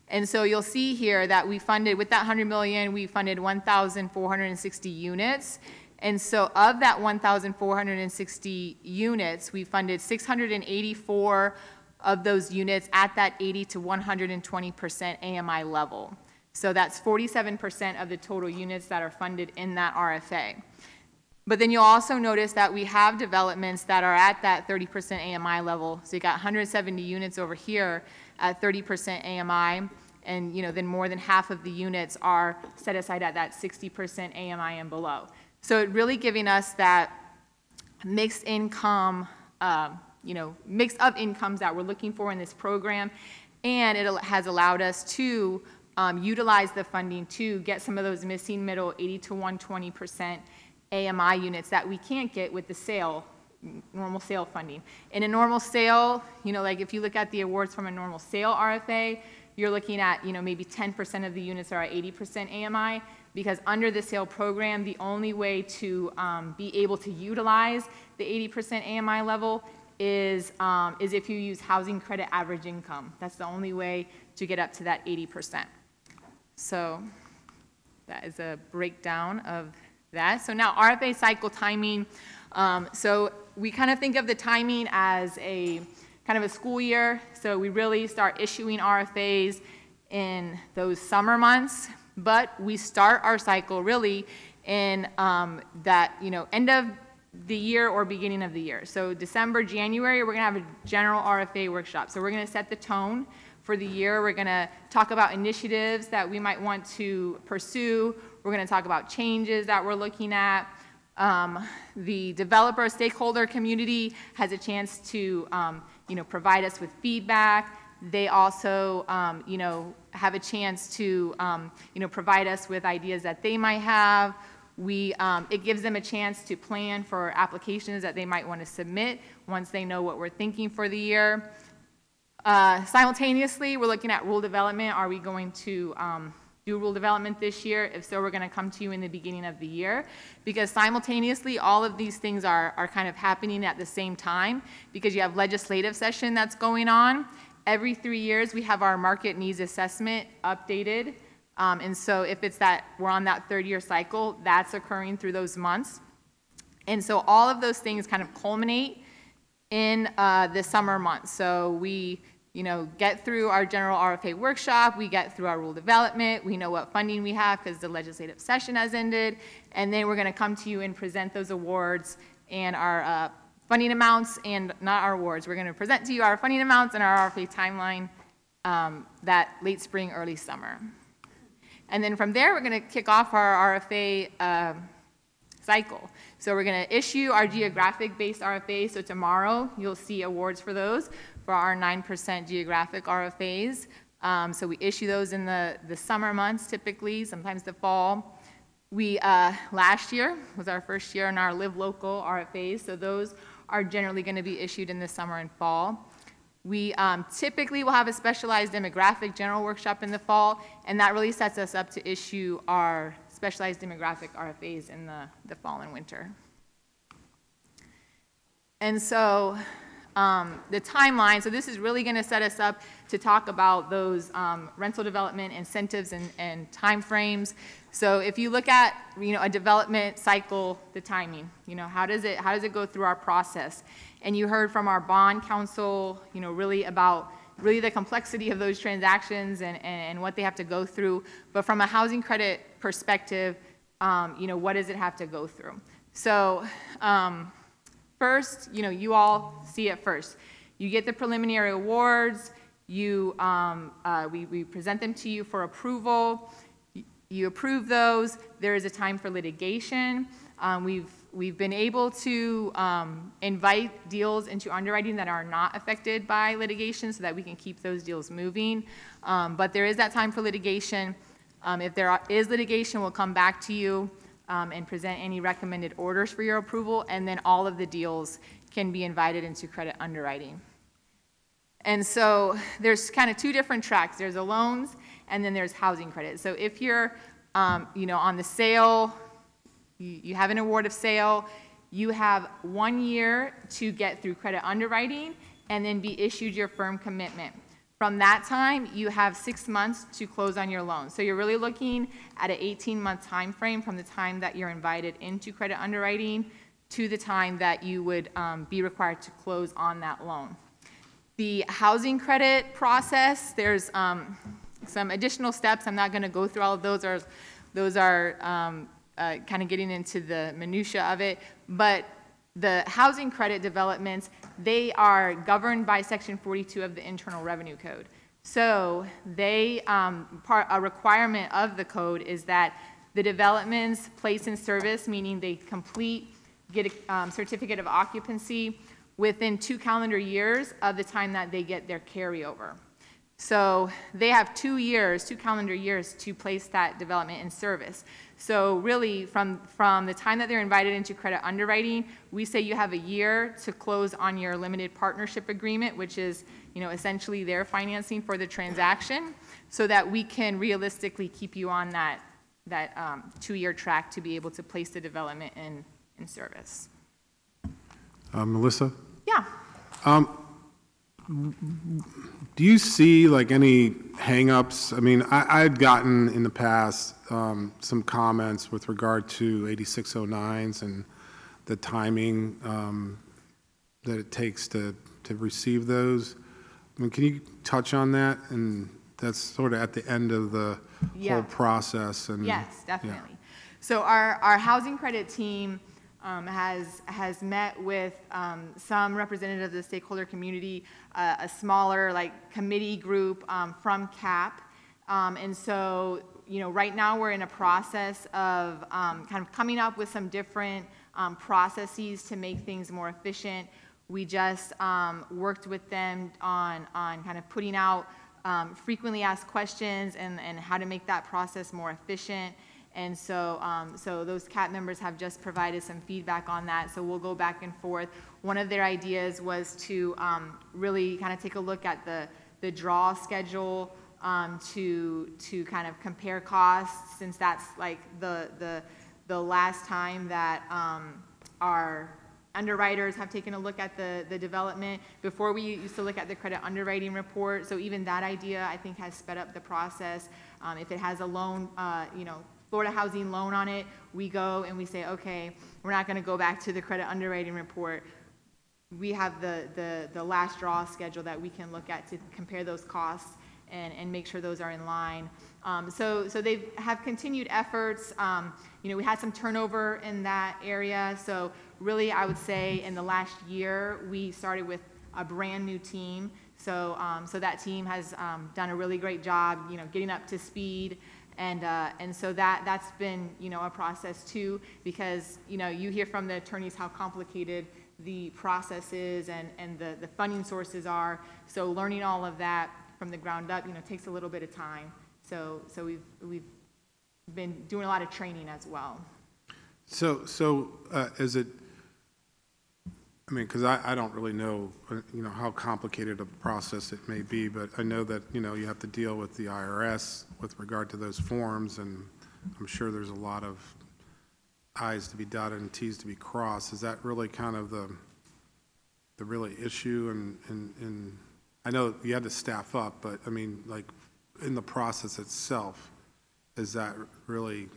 And so you'll see here that we funded, with that 100 million, we funded 1,460 units. And so of that 1,460 units, we funded 684 of those units at that 80 to 120% AMI level. So that's 47% of the total units that are funded in that RFA. But then you'll also notice that we have developments that are at that 30% AMI level. So you got 170 units over here at 30% AMI, and you know, then more than half of the units are set aside at that 60% AMI and below. So it really giving us that mixed income, you know, mix of incomes that we're looking for in this program, and it has allowed us to utilize the funding to get some of those missing middle 80 to 120% AMI units that we can't get with the sale, normal sale funding. In a normal sale, you know, like if you look at the awards from a normal sale RFA, you're looking at, you know, maybe 10% of the units are at 80% AMI, because under the sale program, the only way to be able to utilize the 80% AMI level is if you use housing credit average income. That's the only way to get up to that 80%. So that is a breakdown of that. So now RFA cycle timing. So we kind of think of the timing as a kind of a school year. So we really start issuing RFAs in those summer months, but we start our cycle really in that, you know, end of the year or beginning of the year. So December, January, we're going to have a general RFA workshop. So we're going to set the tone for the year. We're going to talk about initiatives that we might want to pursue. We're going to talk about changes that we're looking at. The developer stakeholder community has a chance to, you know, provide us with feedback. They also, you know, have a chance to, you know, provide us with ideas that they might have. It gives them a chance to plan for applications that they might want to submit once they know what we're thinking for the year. Simultaneously, we're looking at rule development. Are we going to do rule development this year? If so, we're going to come to you in the beginning of the year, because simultaneously, all of these things are kind of happening at the same time, because you have legislative session that's going on. Every 3 years, we have our market needs assessment updated. And so if it's that we're on that third-year cycle, that's occurring through those months. And so all of those things kind of culminate in the summer months. So we, you know, get through our general RFA workshop, we get through our rule development, we know what funding we have because the legislative session has ended, and then we're going to come to you and present those awards and our funding amounts, and not our awards. We're going to present to you our funding amounts and our RFA timeline that late spring, early summer. And then from there, we're going to kick off our RFA cycle. So we're going to issue our geographic-based RFA. So tomorrow, you'll see awards for those for our 9% geographic RFAs. So we issue those in the summer months, typically, sometimes the fall. Last year was our first year in our Live Local RFAs. So those are generally going to be issued in the summer and fall. We typically will have a specialized demographic general workshop in the fall, and that really sets us up to issue our specialized demographic RFAs in the fall and winter. And so the timeline, so this is really going to set us up to talk about those rental development incentives and timeframes. So if you look at, you know, a development cycle, the timing, you know, how does it go through our process? And you heard from our bond counsel, you know, really about the complexity of those transactions and what they have to go through. But from a housing credit perspective, you know, what does it have to go through? So first, you know, you all see it first. You get the preliminary awards. We present them to you for approval. You approve those. There is a time for litigation. We've been able to invite deals into underwriting that are not affected by litigation so that we can keep those deals moving. But there is that time for litigation. If there is litigation, we'll come back to you and present any recommended orders for your approval, and then all of the deals can be invited into credit underwriting. And so there's kind of two different tracks. There's the loans, and then there's housing credit. So if you're, on the sale, you have an award of sale, you have 1 year to get through credit underwriting and then be issued your firm commitment. From that time, you have 6 months to close on your loan. So you're really looking at an 18-month time frame from the time that you're invited into credit underwriting to the time that you would be required to close on that loan. The housing credit process, there's some additional steps. I'm not going to go through all of those. Those are kind of getting into the minutia of it. But the housing credit developments, they are governed by Section 42 of the Internal Revenue Code. So they, a requirement of the code is that the developments place in service, meaning they get a certificate of occupancy within 2 calendar years of the time that they get their carryover. So they have 2 calendar years to place that development in service. So really, from the time that they're invited into credit underwriting, we say you have a year to close on your limited partnership agreement, which is, essentially their financing for the transaction, so that we can realistically keep you on that 2-year track to be able to place the development in service. Melissa? Yeah. Do you see like any hang-ups? I mean, I'd gotten in the past some comments with regard to 8609s and the timing that it takes to receive those. I mean, can you touch on that? And that's sort of at the end of the whole process. And yes, definitely. Yeah. So our housing credit team has met with some representative of the stakeholder community, a smaller committee group from CAP. And so, right now we're in a process of kind of coming up with some different processes to make things more efficient. We just worked with them on kind of putting out frequently asked questions and how to make that process more efficient. And so, so those CAP members have just provided some feedback on that. So we'll go back and forth. One of their ideas was to really kind of take a look at the draw schedule to kind of compare costs, since that's like the last time that our underwriters have taken a look at the development. Before, we used to look at the credit underwriting report. So even that idea, I think, has sped up the process. If it has a loan, Florida Housing loan on it, we go and we say, okay, we're not going to go back to the credit underwriting report. We have the last draw schedule that we can look at to compare those costs and make sure those are in line. So they have continued efforts. We had some turnover in that area. So really, I would say in the last year, we started with a brand new team. So that team has done a really great job, getting up to speed. And so that's been, a process too, because, you hear from the attorneys how complicated the process is and the funding sources are. So learning all of that from the ground up, takes a little bit of time. So we've been doing a lot of training as well. So is it, I mean, because I don't really know, how complicated of a process it may be, but I know that, you have to deal with the IRS with regard to those forms, and I'm sure there's a lot of I's to be dotted and T's to be crossed. Is that really kind of the really issue? And I know you had to staff up, but I mean, like in the process itself, is that really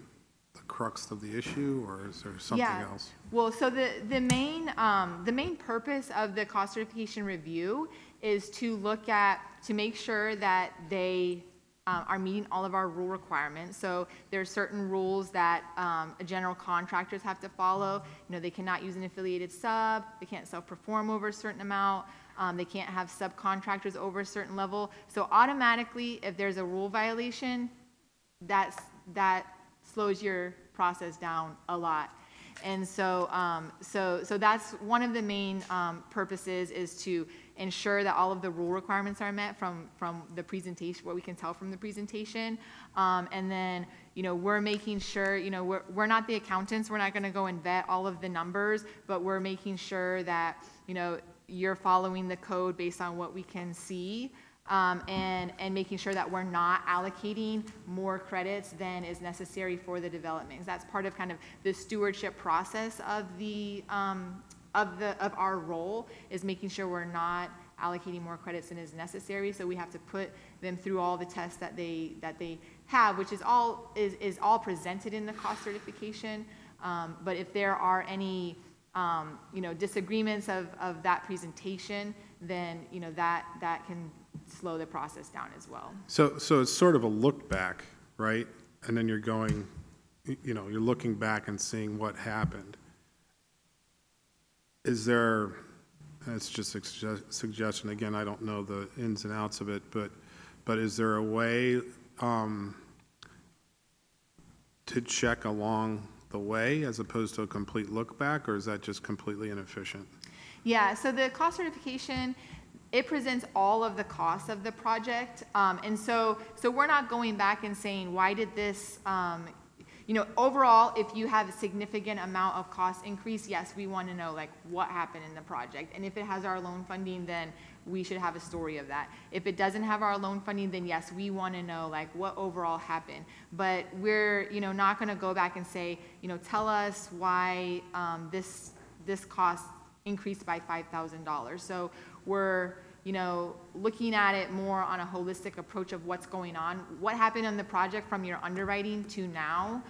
the crux of the issue, or is there something else? Well, so the main purpose of the cost certification review is to make sure that they are meeting all of our rule requirements. So there are certain rules that general contractors have to follow. They cannot use an affiliated sub. They can't self-perform over a certain amount. They can't have subcontractors over a certain level. So automatically, if there's a rule violation, that slows your process down a lot. And so, so that's one of the main purposes, is to ensure that all of the rule requirements are met from the presentation, what we can tell from the presentation. And then, you know, we're making sure, you know, we're not the accountants, we're not going to go and vet all of the numbers, but we're making sure that, you know, you're following the code based on what we can see. And making sure that we're not allocating more credits than is necessary for the development. That's part of kind of the stewardship process of of our role, is making sure we're not allocating more credits than is necessary. So we have to put them through all the tests that they have, which is all presented in the cost certification. But if there are any you know, disagreements of that presentation, then, you know, that can slow the process down as well. So it's sort of a look back, right? And then you're going, you know, you're looking back and seeing what happened. Is there, it's just a suggestion, again, I don't know the ins and outs of it, but is there a way to check along the way as opposed to a complete look back, or is that just completely inefficient? Yeah, so the cost certification, it presents all of the costs of the project. And so we're not going back and saying, why did this, you know, overall, if you have a significant amount of cost increase, yes, we want to know, like, what happened in the project. And if it has our loan funding, then we should have a story of that. If it doesn't have our loan funding, then yes, we want to know, like, what overall happened. But we're, you know, not going to go back and say, you know, tell us why this cost increased by $5,000. So we're, you know, looking at it more on a holistic approach of what's going on, what happened on the project from your underwriting to now,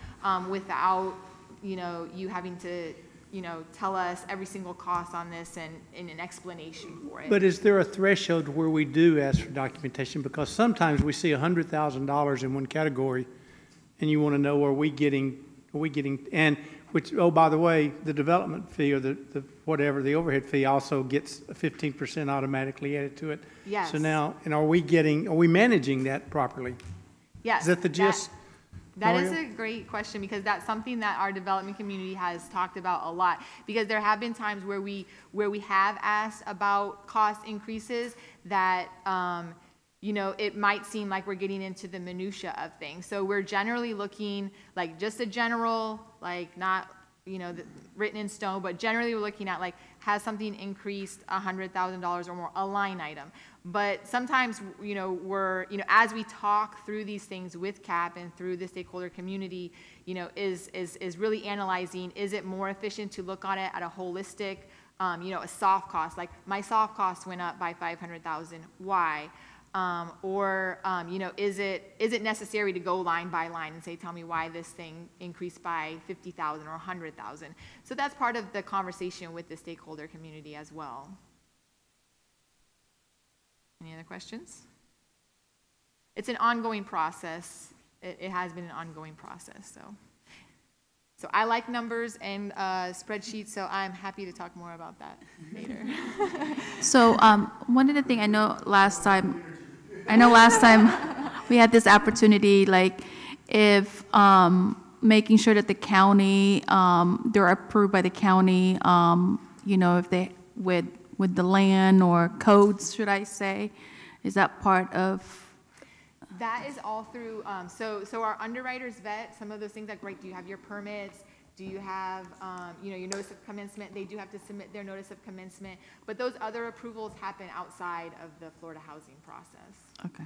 without, you know, you having to, you know, tell us every single cost on this and an explanation for it. But is there a threshold where we do ask for documentation? Because sometimes we see $100,000 in one category, and you want to know, are we getting, and which, oh, by the way, the development fee or the whatever, the overhead fee also gets 15% automatically added to it. Yes. So now, and are we managing that properly? Yes. Is that the gist? That is a great question, because that's something that our development community has talked about a lot. Because there have been times where we have asked about cost increases that, you know, it might seem like we're getting into the minutia of things. So we're generally looking, like, just a general, like, not, you know, written in stone, but generally we're looking at, like, has something increased $100,000 or more, a line item. But sometimes, you know, we're, you know, as we talk through these things with CAP and through the stakeholder community, you know, is really analyzing, is it more efficient to look on it at a holistic, you know, a soft cost, like my soft cost went up by $500,000, why? You know, is it necessary to go line by line and say, tell me why this thing increased by 50,000 or 100,000? So that's part of the conversation with the stakeholder community as well. Any other questions? It's an ongoing process. It has been an ongoing process. So I like numbers and spreadsheets, so I'm happy to talk more about that later. So one of the things I know last time we had this opportunity, like if making sure that the county, they're approved by the county, you know, if they, with the land or codes, should I say, is that part of? That is all through, so our underwriters vet some of those things, like, right, do you have your permits? Do you have, you know, your notice of commencement? They do have to submit their notice of commencement, but those other approvals happen outside of the Florida housing process. Okay.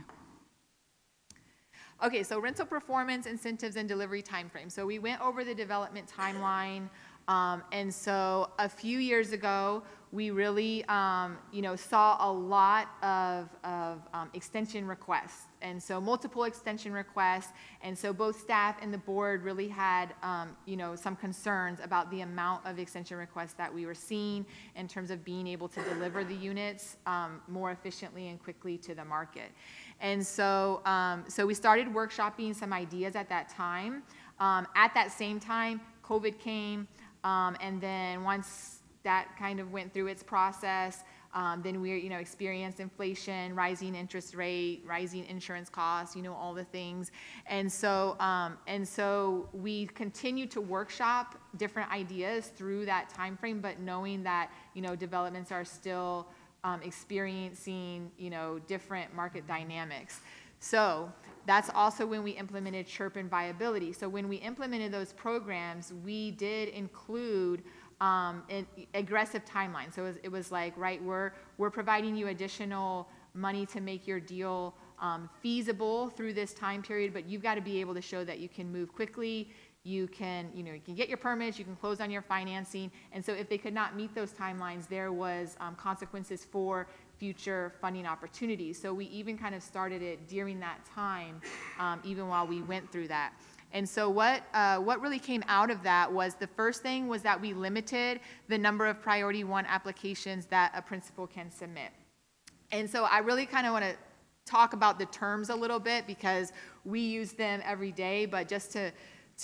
Okay, so rental performance, incentives, and delivery timeframe. So we went over the development timeline, and so a few years ago, we really, you know, saw a lot of extension requests, and so multiple extension requests, and so both staff and the board really had, you know, some concerns about the amount of extension requests that we were seeing in terms of being able to deliver the units more efficiently and quickly to the market. And so, so we started workshopping some ideas at that time. At that same time, COVID came, and then once that kind of went through its process, Then we, experienced inflation, rising interest rate, rising insurance costs, all the things. And so we continue to workshop different ideas through that time frame, but knowing that, developments are still experiencing, different market dynamics. So that's also when we implemented CHIRP and viability. So when we implemented those programs, we did include an aggressive timeline. So it was like, right, we're providing you additional money to make your deal feasible through this time period, but you've got to be able to show that you can move quickly, you can get your permits, you can close on your financing. And so if they could not meet those timelines, there was consequences for future funding opportunities. So we even kind of started it during that time, even while we went through that. And so what really came out of that was, the first thing was that we limited the number of priority 1 applications that a principal can submit. And so I really kind of want to talk about the terms a little bit, because we use them every day, but just to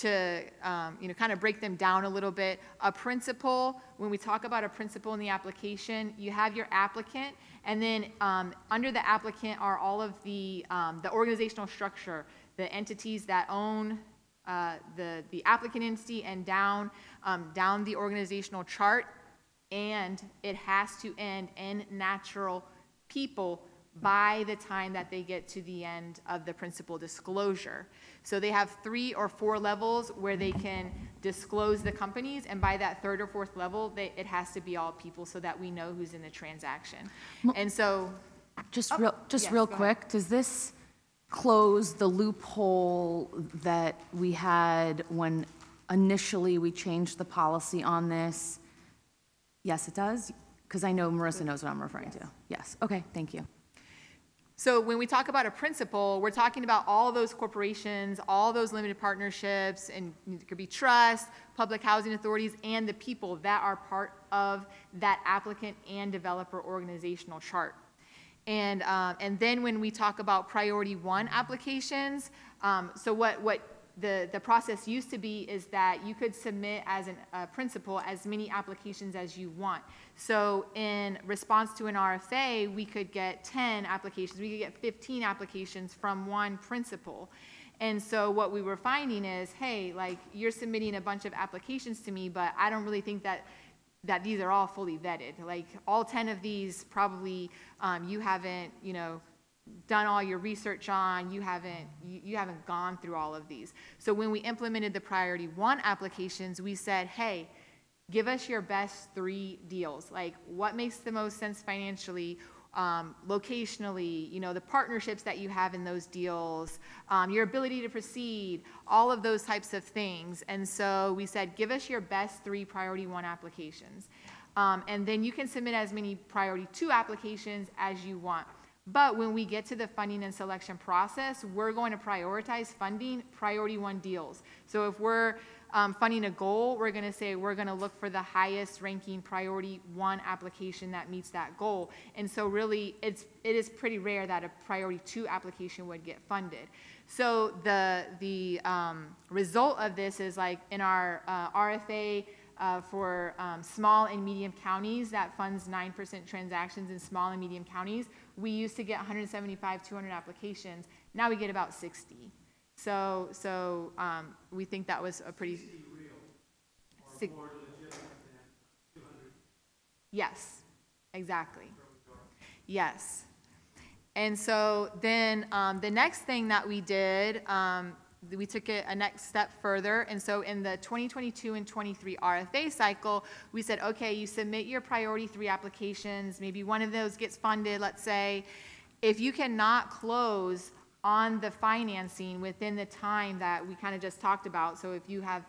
kind of break them down a little bit. A principal, when we talk about a principal in the application, you have your applicant, and then under the applicant are all of the organizational structure, the entities that own the applicant entity, and down the organizational chart, and it has to end in natural people by the time that they get to the end of the principal disclosure. So they have 3 or 4 levels where they can disclose the companies, and by that 3rd or 4th level, it has to be all people, so that we know who's in the transaction. And so, real quick, does this close the loophole that we had when initially we changed the policy on this? Yes, it does, because I know Marissa knows what I'm referring to. Yes, okay, thank you. So when we talk about a principal, we're talking about all those corporations, all those limited partnerships, and it could be trusts, public housing authorities, and the people that are part of that applicant and developer organizational chart. And then when we talk about priority 1 applications, so what the process used to be is that you could submit as a principal as many applications as you want. So in response to an RFA, we could get 10 applications, we could get 15 applications from one principal. And so what we were finding is, hey, like, you're submitting a bunch of applications to me, but I don't really think that these are all fully vetted. Like, all 10 of these probably you haven't, done all your research on, you haven't gone through all of these. So when we implemented the priority 1 applications, we said, hey, give us your best 3 deals. Like, what makes the most sense financially, locationally, the partnerships that you have in those deals, your ability to proceed, all of those types of things. And so we said, give us your best 3 priority 1 applications. And then you can submit as many priority 2 applications as you want. But when we get to the funding and selection process, we're going to prioritize funding priority 1 deals. So if we're funding a goal, we're going to say we're going to look for the highest ranking priority 1 application that meets that goal. And so really, it is pretty rare that a priority 2 application would get funded. So the result of this is, like, in our RFA for small and medium counties that funds 9% transactions in small and medium counties, we used to get 175, 200 applications. Now we get about 60. So we think that was a pretty... Yes, exactly. Yes. And so then the next thing that we did, we took it a next step further. And so in the 2022 and 23 RFA cycle, we said, okay, you submit your priority 3 applications, maybe one of those gets funded, let's say. If you cannot close on the financing within the time that we kind of just talked about, so if you have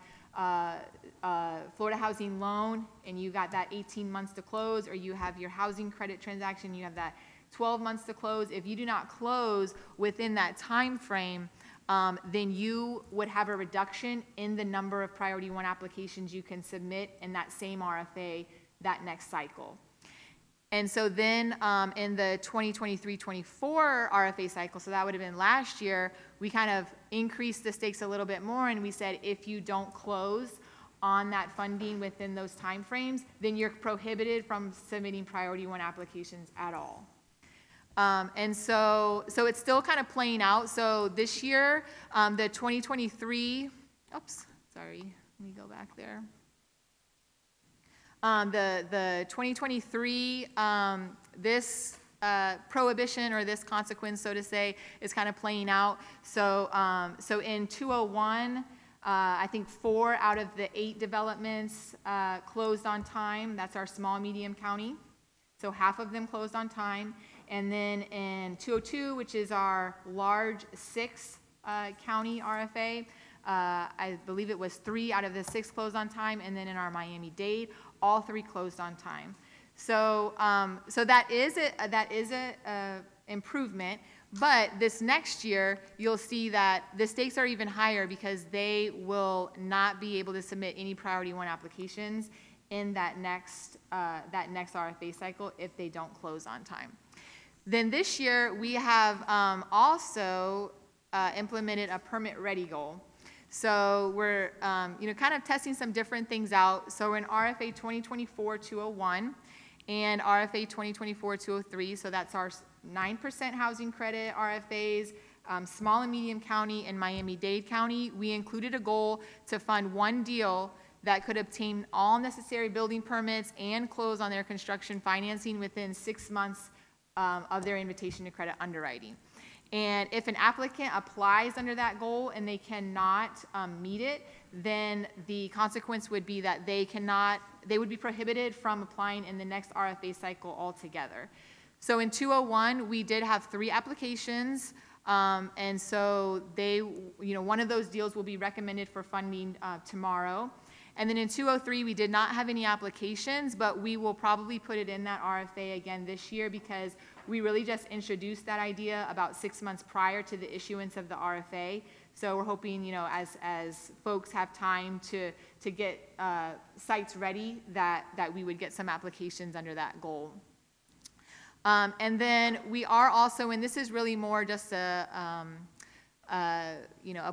Florida Housing Loan and you got that 18 months to close, or you have your housing credit transaction, you have that 12 months to close, if you do not close within that time frame, then you would have a reduction in the number of priority 1 applications you can submit in that same RFA that next cycle. And so then in the 2023-24 RFA cycle, so that would have been last year, we kind of increased the stakes a little bit more, and we said, if you don't close on that funding within those timeframes, then you're prohibited from submitting priority one applications at all. And so it's still kind of playing out. So this year, the 2023, oops, sorry, let me go back there. The 2023, this prohibition or this consequence, so to say, is kind of playing out. So, so in 201, I think 4 out of the 8 developments closed on time. That's our small, medium county. So half of them closed on time. And then in 202, which is our large 6 county RFA, I believe it was 3 out of the 6 closed on time. And then in our Miami-Dade, all 3 closed on time. So, so that is a improvement. But this next year, you'll see that the stakes are even higher because they will not be able to submit any priority one applications in that next RFA cycle if they don't close on time. Then this year, we have also implemented a permit ready goal. So we're kind of testing some different things out. So we're in RFA 2024-201 and RFA 2024-203. So that's our 9% housing credit RFAs, small and medium county and Miami-Dade County. We included a goal to fund 1 deal that could obtain all necessary building permits and close on their construction financing within 6 months of their invitation to credit underwriting. And if an applicant applies under that goal and they cannot meet it, then the consequence would be that they would be prohibited from applying in the next RFA cycle altogether. So in 201, we did have 3 applications, and so one of those deals will be recommended for funding tomorrow. And then in 203, we did not have any applications, but we will probably put it in that RFA again this year because we really just introduced that idea about 6 months prior to the issuance of the RFA. So we're hoping, as folks have time to get sites ready, that we would get some applications under that goal. And then we are also, and this is really more just a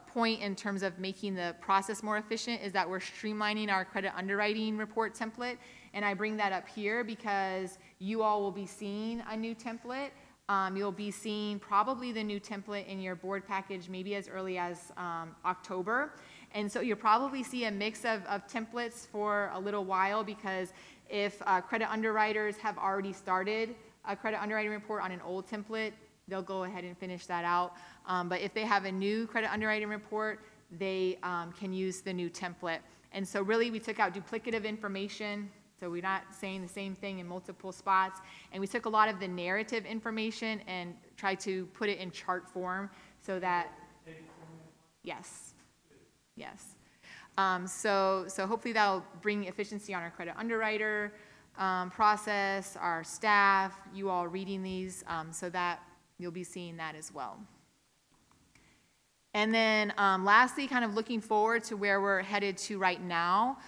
point in terms of making the process more efficient, is that we're streamlining our credit underwriting report template. And I bring that up here because you all will be seeing a new template. You'll be seeing probably the new template in your board package maybe as early as October. And so you'll probably see a mix of templates for a little while because if credit underwriters have already started a credit underwriting report on an old template, they'll go ahead and finish that out. But if they have a new credit underwriting report, they can use the new template. And so really we took out duplicative information, so we're not saying the same thing in multiple spots. And we took a lot of the narrative information and tried to put it in chart form so that, yes. So hopefully that'll bring efficiency on our credit underwriter process, our staff, you all reading these, so that you'll be seeing that as well. And then lastly, kind of looking forward to where we're headed to right now.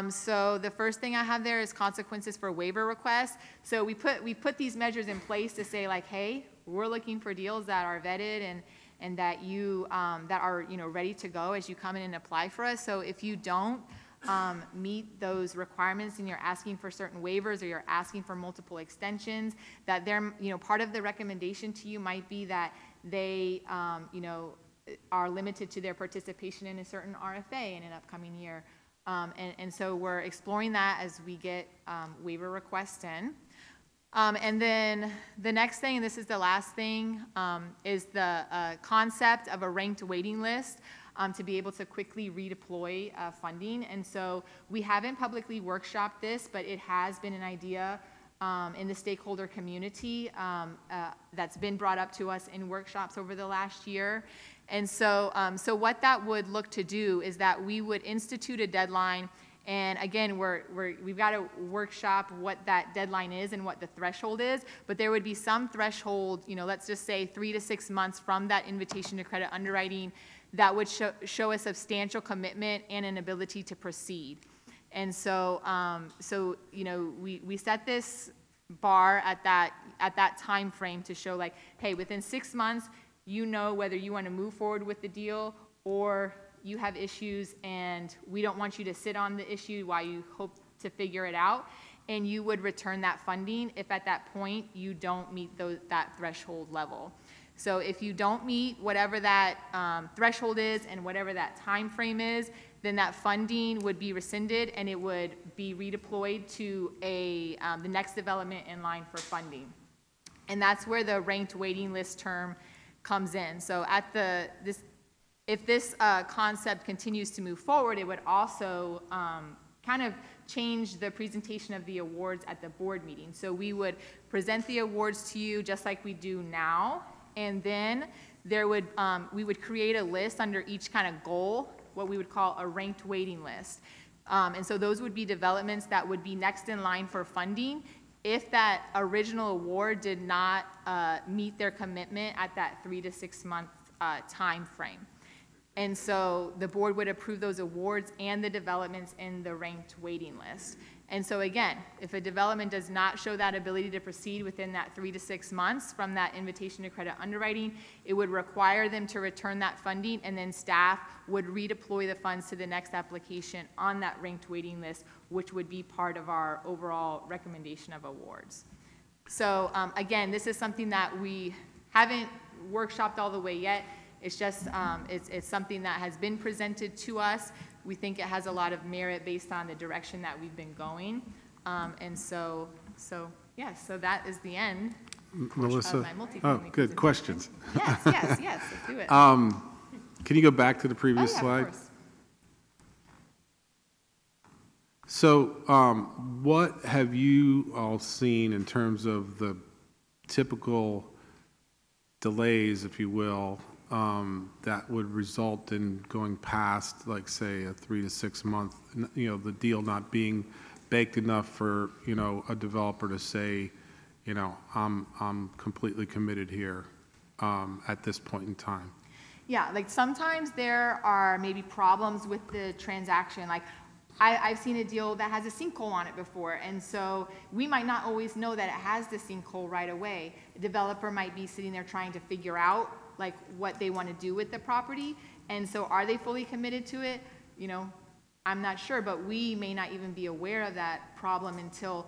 So the first thing I have there is consequences for waiver requests. So we put these measures in place to say like, hey, we're looking for deals that are vetted and that you that are ready to go as you come in and apply for us. So if you don't meet those requirements and you're asking for certain waivers or you're asking for multiple extensions, that they're, part of the recommendation to you might be that they, are limited to their participation in a certain RFA in an upcoming year. And so we're exploring that as we get waiver requests in. And then the next thing, and this is the last thing, is the concept of a ranked waiting list to be able to quickly redeploy funding. And so we haven't publicly workshopped this, but it has been an idea in the stakeholder community that's been brought up to us in workshops over the last year. And so, so what that would look to do is that we would institute a deadline. And again, we've got to workshop what that deadline is and what the threshold is, but there would be some threshold, let's just say 3 to 6 months from that invitation to credit underwriting that would show a substantial commitment and an ability to proceed. And so, we set this bar at that time frame to show like, hey, within 6 months, whether you want to move forward with the deal or you have issues and we don't want you to sit on the issue while you hope to figure it out, and you would return that funding if at that point you don't meet that threshold level. So if you don't meet whatever that threshold is and whatever that time frame is, then that funding would be rescinded and it would be redeployed to the next development in line for funding. And that's where the ranked waiting list term comes in. So if this concept continues to move forward, it would also kind of change the presentation of the awards at the board meeting. So we would present the awards to you just like we do now, and then we would create a list under each kind of goal, what we would call a ranked waiting list. And so those would be developments that would be next in line for funding if that original award did not meet their commitment at that 3 to 6 month time frame. And so the board would approve those awards and the developments in the ranked waiting list. And so again, if a development does not show that ability to proceed within that 3 to 6 months from that invitation to credit underwriting, it would require them to return that funding, and then staff would redeploy the funds to the next application on that ranked waiting list, which would be part of our overall recommendation of awards. So again, this is something that we haven't workshopped all the way yet. It's just, it's something that has been presented to us. We think it has a lot of merit based on the direction that we've been going. And so that is the end. Melissa? Of my multifamily Oh, good, questions. Yes, let's do it. Can you go back to the previous slide? Of course. So what have you all seen in terms of the typical delays, if you will, that would result in going past, like, say, a 3 to 6 month, the deal not being baked enough for, a developer to say, I'm completely committed here at this point in time? Yeah, like sometimes there are maybe problems with the transaction. Like I've seen a deal that has a sinkhole on it before, and so we might not always know that it has the sinkhole right away. A developer might be sitting there trying to figure out like what they want to do with the property, and so are they fully committed to it? I'm not sure, but we may not even be aware of that problem until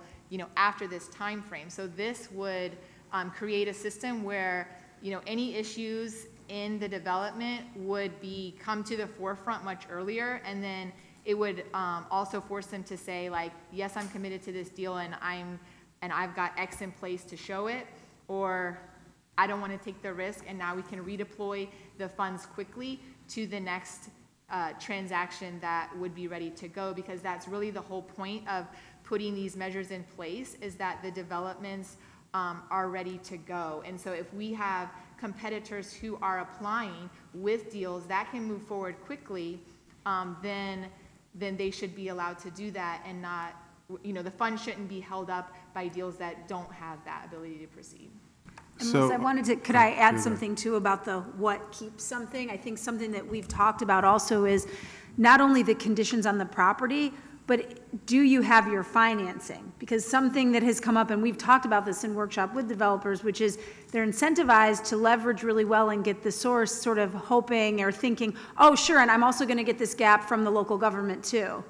after this time frame. So this would create a system where any issues in the development would come to the forefront much earlier, and then it would also force them to say, like, yes, I'm committed to this deal and I've got X in place to show it, or I don't want to take the risk, and now we can redeploy the funds quickly to the next transaction that would be ready to go, because that's really the whole point of putting these measures in place, is that the developments are ready to go. And so if we have competitors who are applying with deals that can move forward quickly, then they should be allowed to do that, and not, the funds shouldn't be held up by deals that don't have that ability to proceed. And Melissa, could I add something too about the what keeps something? I think something that we've talked about also is not only the conditions on the property, but do you have your financing? Because something that has come up, and we've talked about this in workshop with developers, which is they're incentivized to leverage really well and get the source, sort of hoping or thinking, oh, sure, and I'm also going to get this gap from the local government too.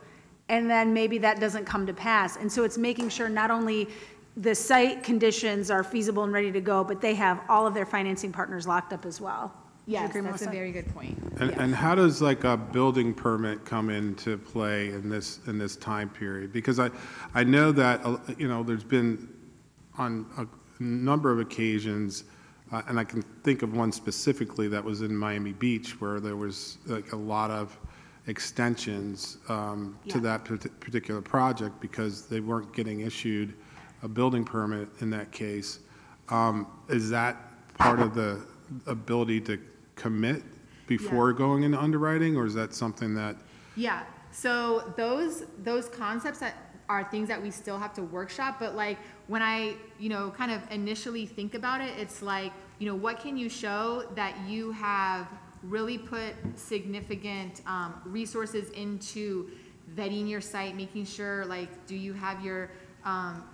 And then maybe that doesn't come to pass. And so it's making sure not only the site conditions are feasible and ready to go, but they have all of their financing partners locked up as well. Yes, that's a very good point. And how does like a building permit come into play in this time period? Because I know that there's been on a number of occasions, and I can think of one specifically that was in Miami Beach, where there was like a lot of extensions to that particular project because they weren't getting issued a building permit in that case. Is that part of the ability to commit before going into underwriting, or is that something that? Yeah, so those concepts that are things that we still have to workshop, but like when I, kind of initially think about it, it's like, what can you show that you have really put significant resources into vetting your site, making sure, like, do you have your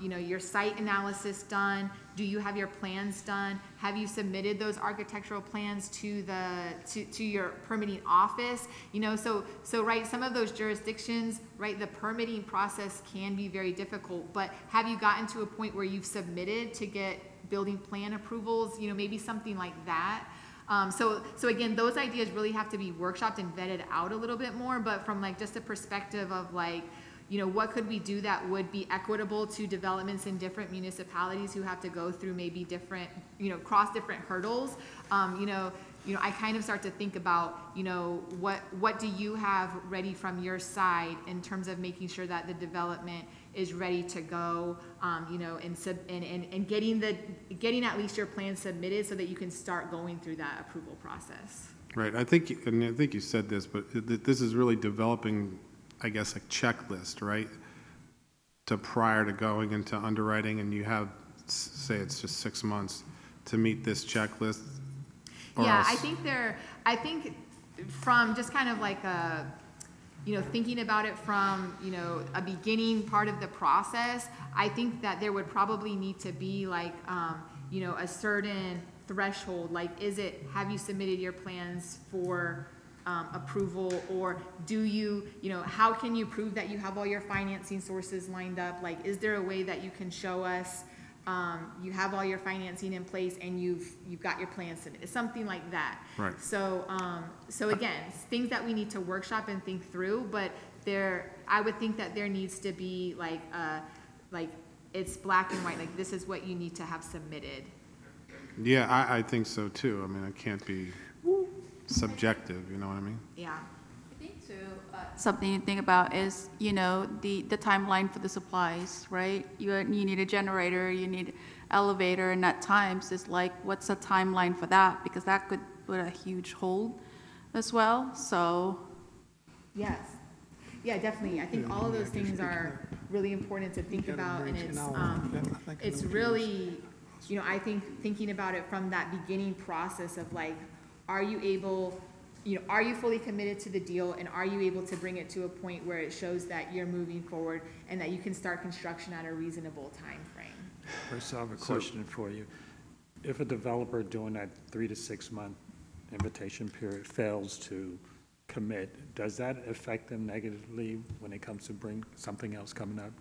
you know, your site analysis done? Do you have your plans done? Have you submitted those architectural plans to to your permitting office? You know, so right, some of those jurisdictions, right, the permitting process can be very difficult, but have you gotten to a point where you've submitted to get building plan approvals, you know, maybe something like that? So again, those ideas really have to be workshopped and vetted out a little bit more, but from like just a perspective of like, you know, what could we do that would be equitable to developments in different municipalities who have to go through maybe different, you know, cross different hurdles? You know, I kind of start to think about, you know, what do you have ready from your side in terms of making sure that the development is ready to go, you know, and getting at least your plan submitted so that you can start going through that approval process. Right, I think you said this, but this is really developing, I guess, a checklist, right? To prior to going into underwriting, and you have, say it's just 6 months to meet this checklist? Yeah, I think from just kind of like a, you know, thinking about it from, you know, a beginning part of the process, I think that there would probably need to be like, you know, a certain threshold, like have you submitted your plans for approval, or do you know, how can you prove that you have all your financing sources lined up? Like, is there a way that you can show us you have all your financing in place and you've got your plans submitted, something like that. Right. So again, things that we need to workshop and think through, but I would think that there needs to be like it's black and white, like this is what you need to have submitted. Yeah, I think so too. I mean, it can't be subjective, you know what I mean? Yeah. I think too, something to think about is, you know, the timeline for the supplies, right? You need a generator, you need elevator, and at times it's like, what's the timeline for that? Because that could put a huge hold as well, so. Yes. Yeah, definitely. I think all of those things are really important to think about, and it's really, you know, I think thinking about it from that beginning process of like, are you able, you know, are you fully committed to the deal, and are you able to bring it to a point where it shows that you're moving forward and that you can start construction at a reasonable time frame? First, I have a question for you. If a developer during that 3 to 6 month invitation period fails to commit, does that affect them negatively when it comes to bring something else coming up?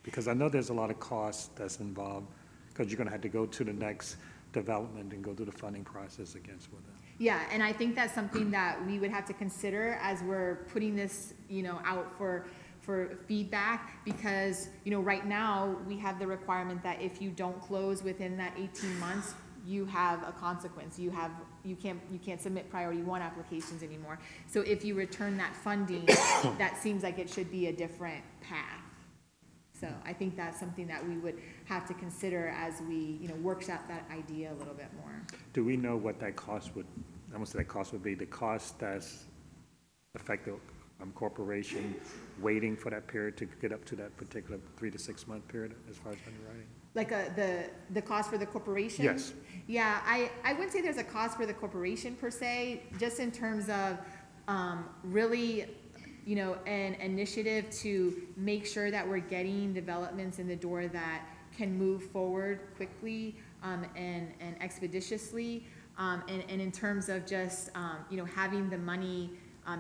Because I know there's a lot of costs that's involved, because you're going to have to go to the next development and go through the funding process against with them. Yeah, and I think that's something that we would have to consider as we're putting this, you know, out for feedback, because, you know, right now we have the requirement that if you don't close within that 18 months, you have a consequence. You can't submit priority 1 applications anymore. So if you return that funding, that seems like it should be a different path. So I think that's something that we would have to consider as we, you know, workshop that idea a little bit more. Do we know what that cost would, how much that cost would be? The cost that's affected corporation waiting for that period to get up to that particular 3 to 6 month period as far as underwriting? Like the cost for the corporation? Yes. Yeah, I wouldn't say there's a cost for the corporation per se, just in terms of really, you know, an initiative to make sure that we're getting developments in the door that can move forward quickly and expeditiously, and in terms of just, you know, having the money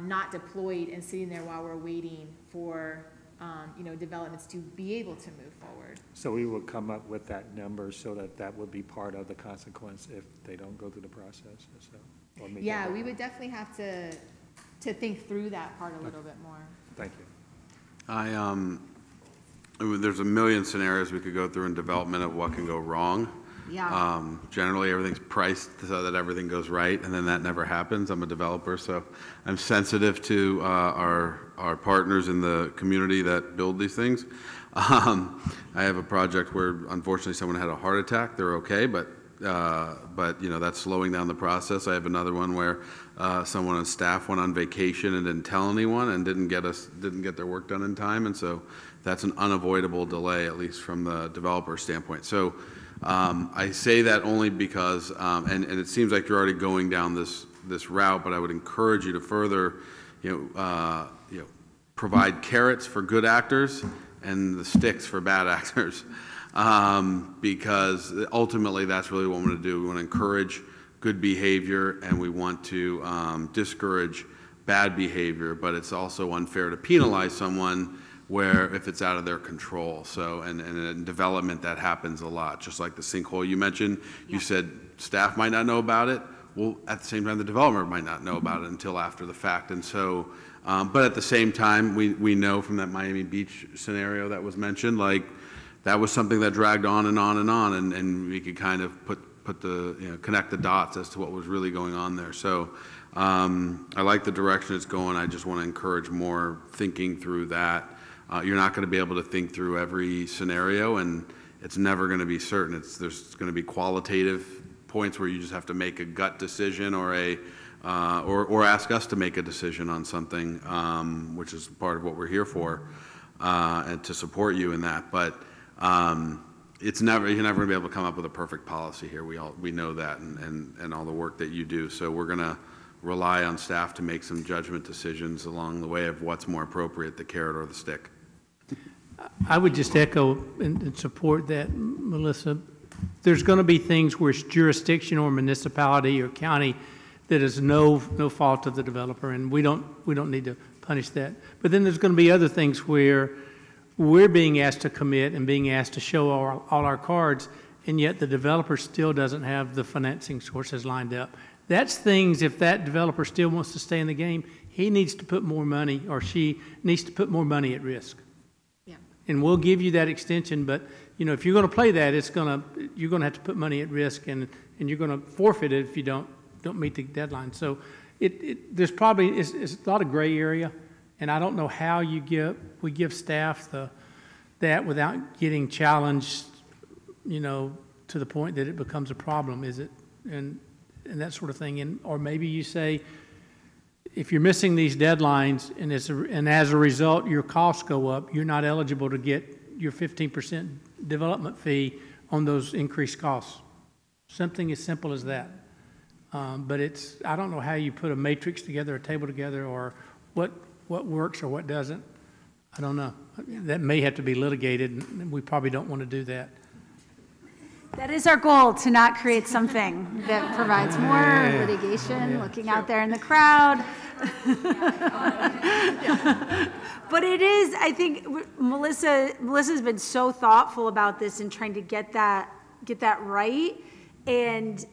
not deployed and sitting there while we're waiting for, you know, developments to be able to move forward. So we would come up with that number so that would be part of the consequence if they don't go through the process. So, yeah, we would definitely have to think through that part a little bit more. Thank you. There's a million scenarios we could go through in development of what can go wrong. Yeah. Generally, everything's priced so that everything goes right, and then that never happens. I'm a developer, so I'm sensitive to our partners in the community that build these things. I have a project where, unfortunately, someone had a heart attack. They're okay, but you know, that's slowing down the process. I have another one where someone on staff went on vacation and didn't tell anyone and didn't get their work done in time, and so that's an unavoidable delay, at least from the developer standpoint. So I say that only because, and it seems like you're already going down this route, but I would encourage you to further, provide carrots for good actors and the sticks for bad actors. Because ultimately that's really what we want to do. We want to encourage good behavior and we want to discourage bad behavior, but it's also unfair to penalize someone where if it's out of their control. So, and in development that happens a lot, just like the sinkhole you mentioned. You said staff might not know about it. Well, at the same time, the developer might not know about it until after the fact. And so, but at the same time, we know from that Miami Beach scenario that was mentioned, like that was something that dragged on and on and on, and we could kind of put the, you know, connect the dots as to what was really going on there. So I like the direction it's going. I just want to encourage more thinking through that. You're not going to be able to think through every scenario, and it's never going to be certain. There's going to be qualitative points where you just have to make a gut decision or or ask us to make a decision on something, which is part of what we're here for, and to support you in that. But you're never going to be able to come up with a perfect policy here. We know that, and all the work that you do. So we're going to rely on staff to make some judgment decisions along the way of what's more appropriate, the carrot or the stick. I would just echo and support that, Melissa. There's going to be things where it's jurisdiction or municipality or county that is no fault of the developer, and we don't need to punish that. But then there's going to be other things where we're being asked to commit and being asked to show all our cards, and yet the developer still doesn't have the financing sources lined up. That's things, if that developer still wants to stay in the game, he needs to put more money, or she needs to put more money at risk. Yeah. And we'll give you that extension, but you know, if you're going to play that, you're going to have to put money at risk, and you're going to forfeit it if you don't meet the deadline. So there's probably it's a lot of gray area, and I don't know how we give staff that without getting challenged, you know, to the point that it becomes a problem. Is it and that sort of thing, or maybe you say, if you're missing these deadlines and as a result your costs go up, you're not eligible to get your 15% development fee on those increased costs. Something as simple as that. But I don't know how you put a matrix together, a table together, or what works or what doesn't. I don't know. That may have to be litigated, and we probably don't want to do that. That is our goal, to not create something that provides more litigation, looking out there in the crowd. But it is, I think, Melissa's been so thoughtful about this and trying to get that right. And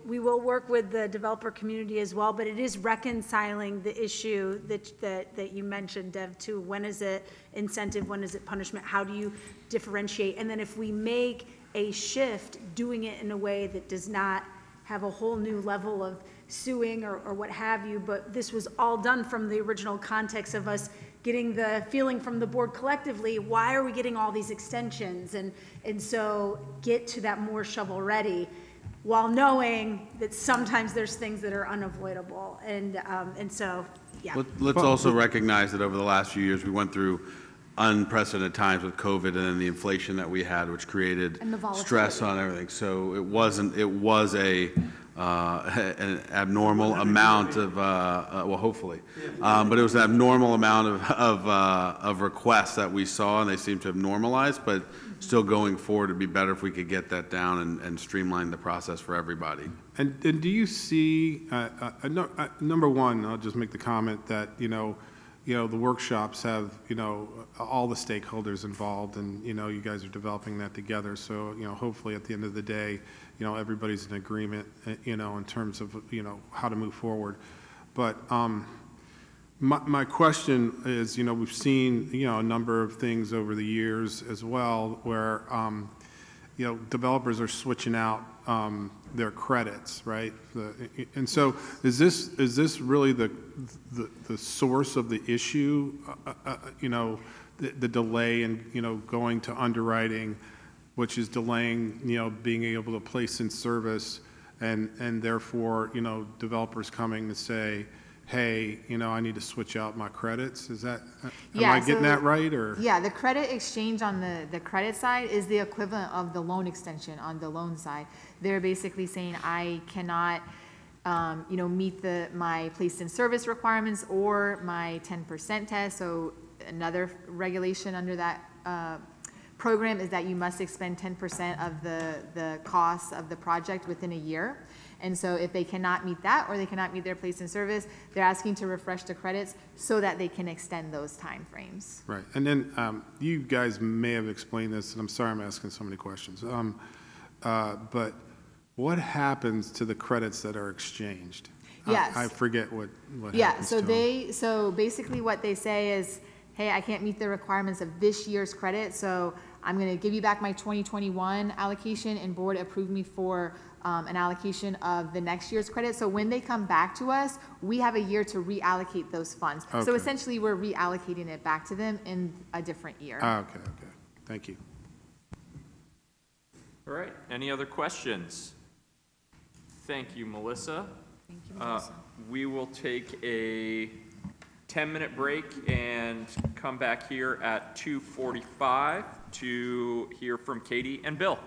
we will work with the developer community as well, but it is reconciling the issue that you mentioned, Dev, to when is it incentive, when is it punishment, how do you differentiate? And then if we make a shift, doing it in a way that does not have a whole new level of suing or what have you, but this was all done from the original context of us getting the feeling from the board collectively, why are we getting all these extensions? And so get to that more shovel ready, while knowing that sometimes there's things that are unavoidable. And so, yeah. Let's also recognize that over the last few years, we went through unprecedented times with COVID and then the inflation that we had, which created stress on everything. So it was an abnormal amount of, well, hopefully, but it was an abnormal amount of requests that we saw, and they seem to have normalized, but still going forward, it'd be better if we could get that down and streamline the process for everybody. And do you see, number one, I'll just make the comment that, the workshops have, all the stakeholders involved, and, you guys are developing that together. So, hopefully at the end of the day, everybody's in agreement, in terms of, how to move forward. But my question is, we've seen, a number of things over the years as well where, developers are switching out their credits, right? And so is this really the source of the issue, the delay in, going to underwriting, which is delaying, being able to place in service, and therefore, developers coming to say, hey, I need to switch out my credits. Is that, am I getting that right, or? Yeah, the credit exchange on the credit side is the equivalent of the loan extension on the loan side. They're basically saying, I cannot, meet my placed in service requirements or my 10% test, so another regulation under that program is that you must expend 10% of the costs of the project within a year. And so if they cannot meet that, or they cannot meet their place in service, they're asking to refresh the credits so that they can extend those timeframes. Right, and then you guys may have explained this, and I'm sorry I'm asking so many questions. But what happens to the credits that are exchanged? Yes. I forget what Yeah, happens so to them. so basically what they say is, hey, I can't meet the requirements of this year's credit, so I'm gonna give you back my 2021 allocation, and board approved me for an allocation of the next year's credit. So when they come back to us, we have a year to reallocate those funds. So Okay. essentially, we're reallocating it back to them in a different year. Okay, thank you. All right, any other questions? Thank you, Melissa. Thank you, Melissa. We will take a 10-minute break and come back here at 2:45 to hear from Katie and Bill.